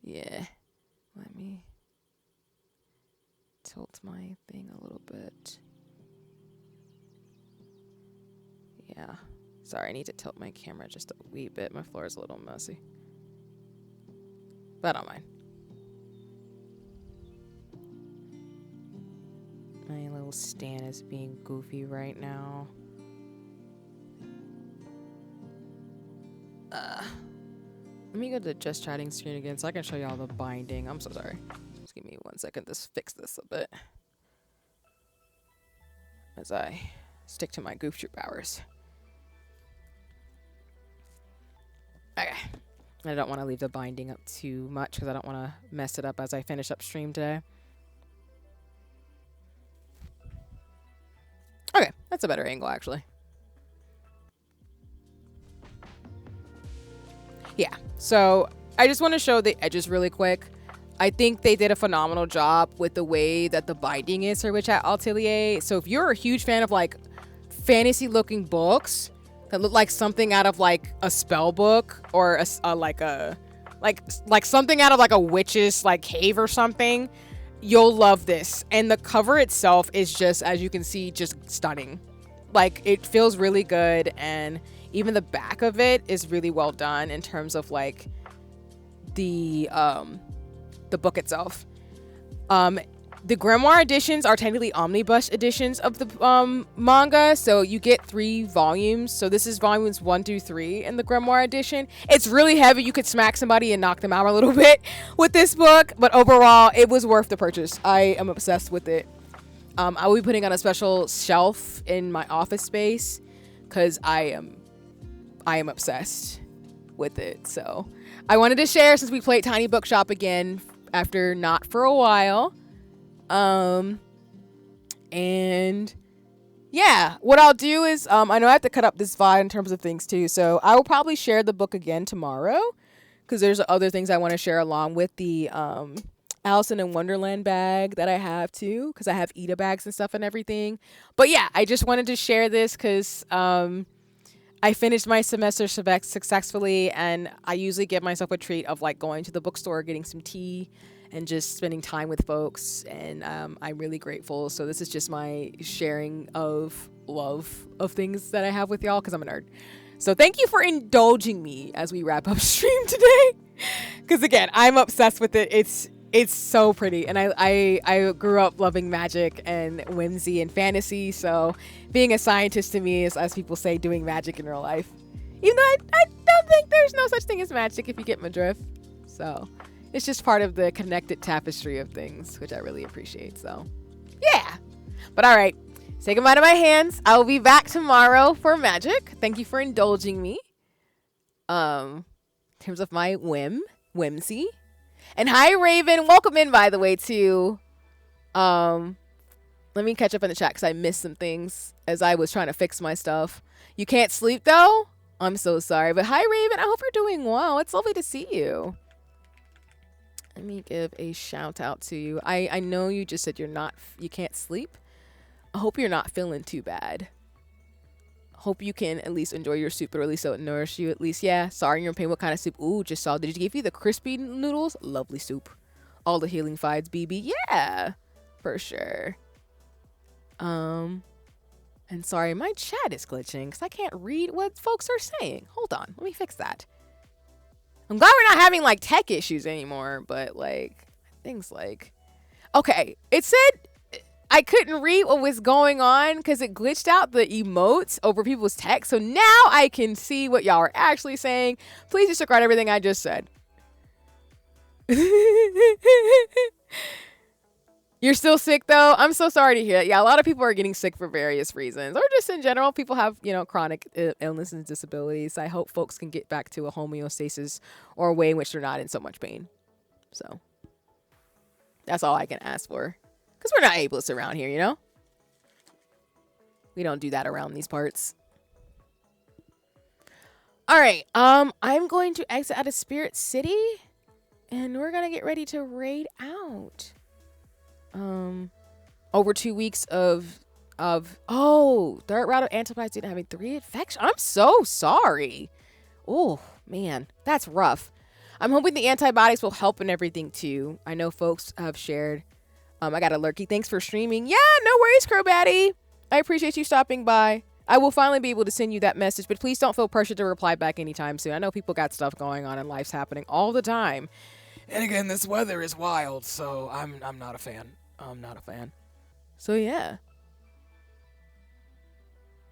yeah. Let me tilt my thing a little bit. Yeah. Sorry, I need to tilt my camera just a wee bit. My floor is a little messy. But I don't mind. My little stand is being goofy right now. Let me go to the just chatting screen again so I can show y'all the binding. I'm so sorry. Just give me 1 second to fix this a bit as I stick to my goof troop hours. Okay. I don't want to leave the binding up too much because I don't want to mess it up as I finish up stream today. Okay, that's a better angle actually. Yeah, so I just want to show the edges really quick. I think they did a phenomenal job with the way that the binding is for Witch at Atelier. So if you're a huge fan of like fantasy looking books that look like something out of like a spell book or like something out of like a witch's like cave or something, you'll love this. And the cover itself is just, as you can see, just stunning. Like, it feels really good, and even the back of it is really well done in terms of like the book itself. The Grimoire editions are technically omnibus editions of the manga, so you get 3 volumes. So this is volumes 1 through 3 in the Grimoire edition. It's really heavy. You could smack somebody and knock them out a little bit with this book, but overall, it was worth the purchase. I am obsessed with it. I will be putting on a special shelf in my office space because I am obsessed with it. So I wanted to share since we played Tiny Bookshop again after not for a while. And yeah, what I'll do is, I know I have to cut up this VOD in terms of things too. So I will probably share the book again tomorrow because there's other things I want to share along with the, Alice in Wonderland bag that I have too, because I have Eda bags and stuff and everything. But yeah, I just wanted to share this because, I finished my semester successfully, and I usually give myself a treat of like going to the bookstore, getting some tea, and just spending time with folks. And I'm really grateful. So this is just my sharing of love of things that I have with y'all because I'm a nerd. So thank you for indulging me as we wrap up stream today. Because again, I'm obsessed with it. It's so pretty, and I grew up loving magic and whimsy and fantasy. So being a scientist to me is, as people say, doing magic in real life. Even though I don't think there's no such thing as magic, if you get my drift. So it's just part of the connected tapestry of things, which I really appreciate. So yeah. But all right, say goodbye to my hands. I will be back tomorrow for magic. Thank you for indulging me. In terms of my whimsy. And hi, Raven. Welcome in, by the way, too. Let me catch up in the chat because I missed some things as I was trying to fix my stuff. You can't sleep, though? I'm so sorry. But hi, Raven. I hope you're doing well. It's lovely to see you. Let me give a shout out to you. I know you just said you can't sleep. I hope you're not feeling too bad. Hope you can at least enjoy your soup, or at least so it nourishes you at least. Yeah, sorry you're in pain. What kind of soup? Ooh, just saw. Did you give you the crispy noodles? Lovely soup. All the healing fides, BB. Yeah, for sure. And sorry, my chat is glitching because I can't read what folks are saying. Hold on, let me fix that. I'm glad we're not having like tech issues anymore, but like things like, okay, it said I couldn't read what was going on because it glitched out the emotes over people's text. So now I can see what y'all are actually saying. Please disregard everything I just said. You're still sick though? I'm so sorry to hear that. Yeah, a lot of people are getting sick for various reasons, or just in general. People have, chronic illness and disabilities. I hope folks can get back to a homeostasis or a way in which they're not in so much pain. So that's all I can ask for. Because we're not ableists around here, you know? We don't do that around these parts. All right. I'm going to exit out of Spirit City. And we're going to get ready to raid out. Over 2 weeks of third round of antibiotics didn't having 3 infections. I'm so sorry. Oh, man. That's rough. I'm hoping the antibiotics will help and everything, too. I know folks have shared. I got a lurky. Thanks for streaming. Yeah, no worries, Crowbatty. I appreciate you stopping by. I will finally be able to send you that message, but please don't feel pressured to reply back anytime soon. I know people got stuff going on and life's happening all the time. And again, this weather is wild, so I'm not a fan. I'm not a fan. So yeah.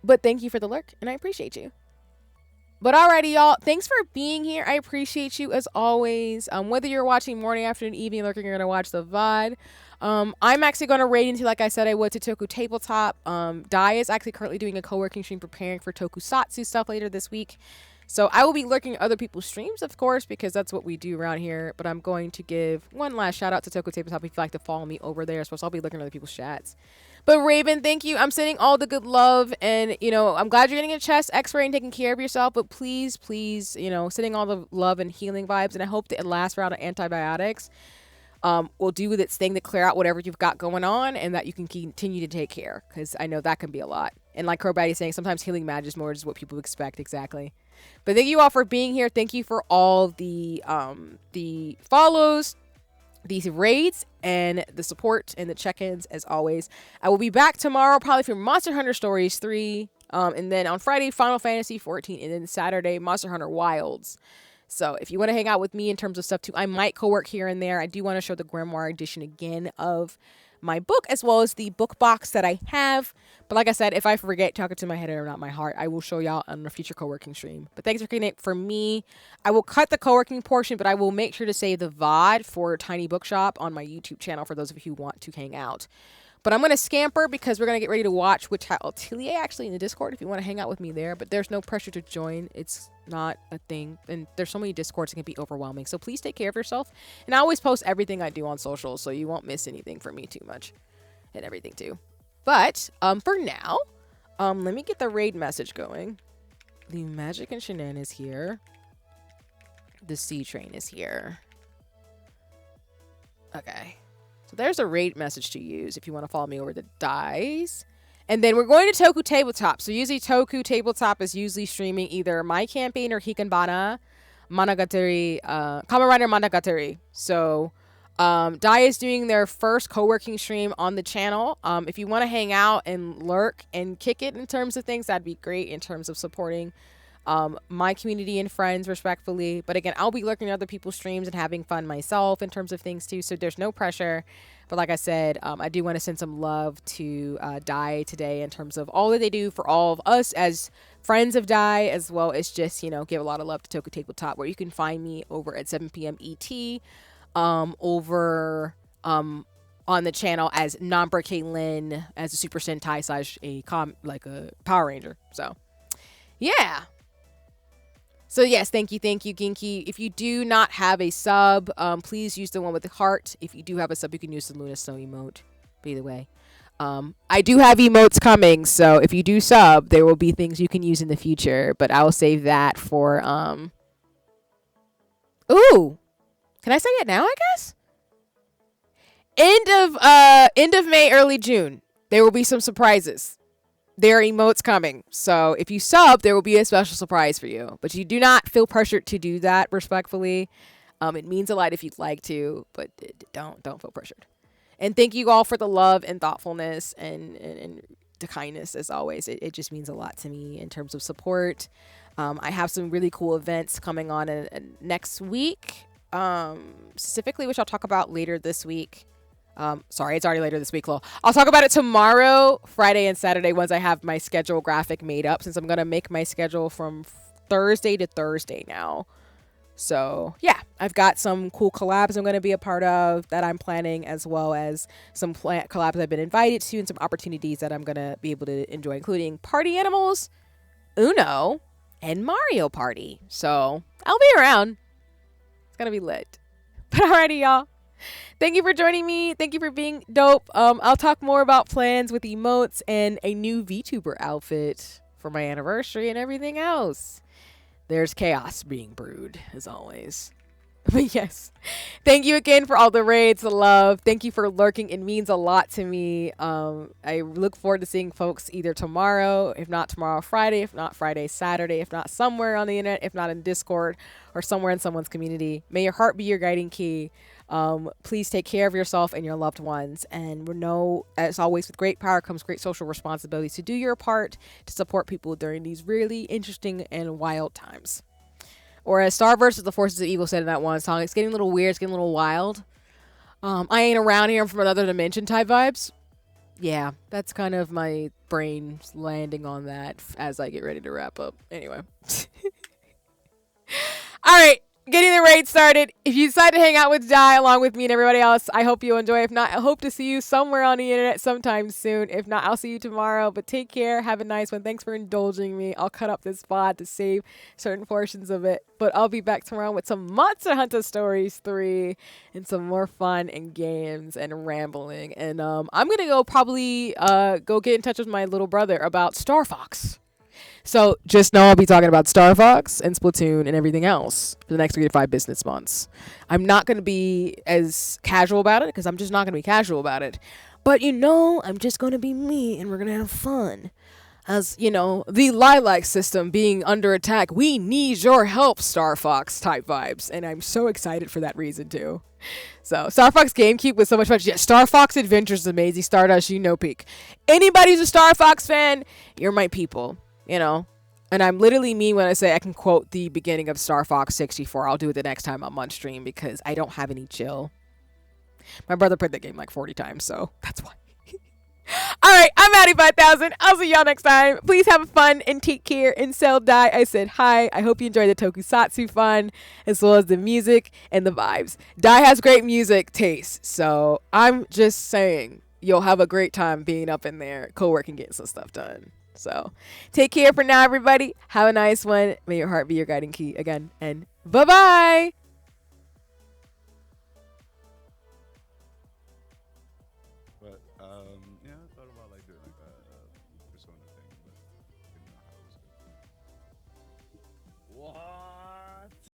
But thank you for the lurk, and I appreciate you. But alrighty, y'all. Thanks for being here. I appreciate you as always. Whether you're watching morning, afternoon, evening, lurking, you're gonna watch the VOD. I'm actually going to raid into, like I said I would, to Toku Tabletop. Dai is actually currently doing a co-working stream preparing for Tokusatsu stuff later this week. So I will be lurking other people's streams, of course, because that's what we do around here. But I'm going to give one last shout out to Toku Tabletop if you'd like to follow me over there. So I'll be looking at other people's chats. But Raven, thank you. I'm sending all the good love. And, I'm glad you're getting a chest x-ray and taking care of yourself. But please, sending all the love and healing vibes. And I hope that the last round of antibiotics will do its thing to clear out whatever you've got going on, and that you can continue to take care, because I know that can be a lot. And like Crowbatty is saying, sometimes healing magic is more just what people expect. Exactly. But thank you all for being here. Thank you for all the follows, these raids, and the support and the check-ins as always. I will be back tomorrow probably for Monster Hunter Stories 3, and then on Friday Final Fantasy 14, and then Saturday Monster Hunter Wilds. So if you want to hang out with me in terms of stuff too, I might co-work here and there. I do want to show the Grimoire edition again of my book, as well as the book box that I have. But like I said, if I forget, talking to my head or not my heart, I will show y'all on a future co-working stream. But thanks for getting it for me. I will cut the co-working portion, but I will make sure to save the VOD for Tiny Bookshop on my YouTube channel for those of you who want to hang out. But I'm going to scamper because we're going to get ready to watch Witch Hat Atelier actually in the Discord if you want to hang out with me there. But there's no pressure to join. It's not a thing. And there's so many Discords, it can be overwhelming. So please take care of yourself. And I always post everything I do on socials, so you won't miss anything from me too much. And everything too. But for now, let me get the raid message going. The Magic and Shannon is here. The Sea Train is here. Okay. So there's a raid message to use if you want to follow me over the dice. And then we're going to Toku Tabletop. So usually Toku Tabletop is usually streaming either my campaign or Hikanbana, Monogatari, Kamen Rider Monogatari. So Dai is doing their first co-working stream on the channel. If you want to hang out and lurk and kick it in terms of things, that'd be great in terms of supporting my community and friends respectfully. But again, I'll be looking at other people's streams and having fun myself in terms of things too. So there's no pressure. But like I said, I do want to send some love to Dai today in terms of all that they do for all of us as friends of Dai, as well as just, give a lot of love to Toku Tabletop, where you can find me over at 7 p.m. ET, over on the channel as Namber Kaylin as a Super Sentai slash a Power Ranger. So yeah. So yes, thank you, Ginky. If you do not have a sub, please use the one with the heart. If you do have a sub, you can use the Luna Snow emote. By the way, I do have emotes coming, so if you do sub, there will be things you can use in the future. But I will save that for Ooh, can I say it now? I guess end of May, early June. There will be some surprises. There are emotes coming. So if you sub, there will be a special surprise for you. But you do not feel pressured to do that, respectfully. It means a lot if you'd like to, but don't feel pressured. And thank you all for the love and thoughtfulness and the kindness, as always. It just means a lot to me in terms of support. I have some really cool events coming on next week, specifically, which I'll talk about later this week. Sorry, it's already later this week, lol. I'll talk about it tomorrow, Friday and Saturday, once I have my schedule graphic made up, since I'm going to make my schedule from Thursday to Thursday now. So, yeah, I've got some cool collabs I'm going to be a part of that I'm planning, as well as some collabs I've been invited to and some opportunities that I'm going to be able to enjoy, including Party Animals, Uno, and Mario Party. So, I'll be around. It's going to be lit. But alrighty, y'all. Thank you for joining me. Thank you for being dope. I'll talk more about plans with emotes and a new VTuber outfit for my anniversary and everything else. There's chaos being brewed, as always. But yes, thank you again for all the raids, the love. Thank you for lurking. It means a lot to me. I look forward to seeing folks either tomorrow, if not tomorrow, Friday, if not Friday, Saturday, if not somewhere on the internet, if not in Discord or somewhere in someone's community. May your heart be your guiding key. Please take care of yourself and your loved ones. And we know, as always, with great power comes great social responsibility to do your part to support people during these really interesting and wild times. Or as Star versus the Forces of Evil said in that one song, it's getting a little weird, it's getting a little wild. I ain't around here, I'm from another dimension type vibes. Yeah, that's kind of my brain landing on that as I get ready to wrap up. Anyway. All right. Getting the raid started. If you decide to hang out with Jai along with me and everybody else, I hope you enjoy. If not, I hope to see you somewhere on the internet sometime soon. If not, I'll see you tomorrow. But take care. Have a nice one. Thanks for indulging me. I'll cut up this VOD to save certain portions of it. But I'll be back tomorrow with some Monster Hunter Stories 3 and some more fun and games and rambling. And I'm going to go probably go get in touch with my little brother about Star Fox. So just know I'll be talking about Star Fox and Splatoon and everything else for the next 3 to 5 business months. I'm not going to be as casual about it because I'm just not going to be casual about it. But I'm just going to be me and we're going to have fun. As, the Lilac system being under attack. We need your help, Star Fox type vibes. And I'm so excited for that reason too. So Star Fox GameCube was so much fun. Yeah, Star Fox Adventures is amazing. Stardust, peak. Anybody who's a Star Fox fan, you're my people. And I'm literally me when I say I can quote the beginning of Star Fox 64. I'll do it the next time I'm on stream because I don't have any chill. My brother played that game like 40 times, so that's why. All right, I'm Addie 5000. I'll see y'all next time. Please have fun and take care and sell die. I said hi. I hope you enjoy the tokusatsu fun as well as the music and the vibes. Dai has great music taste, so I'm just saying you'll have a great time being up in there, co-working, getting some stuff done. So take care for now, everybody. Have a nice one. May your heart be your guiding key again. And bye-bye. But yeah, I thought about doing a persona thing, but didn't know how it was going. Wow.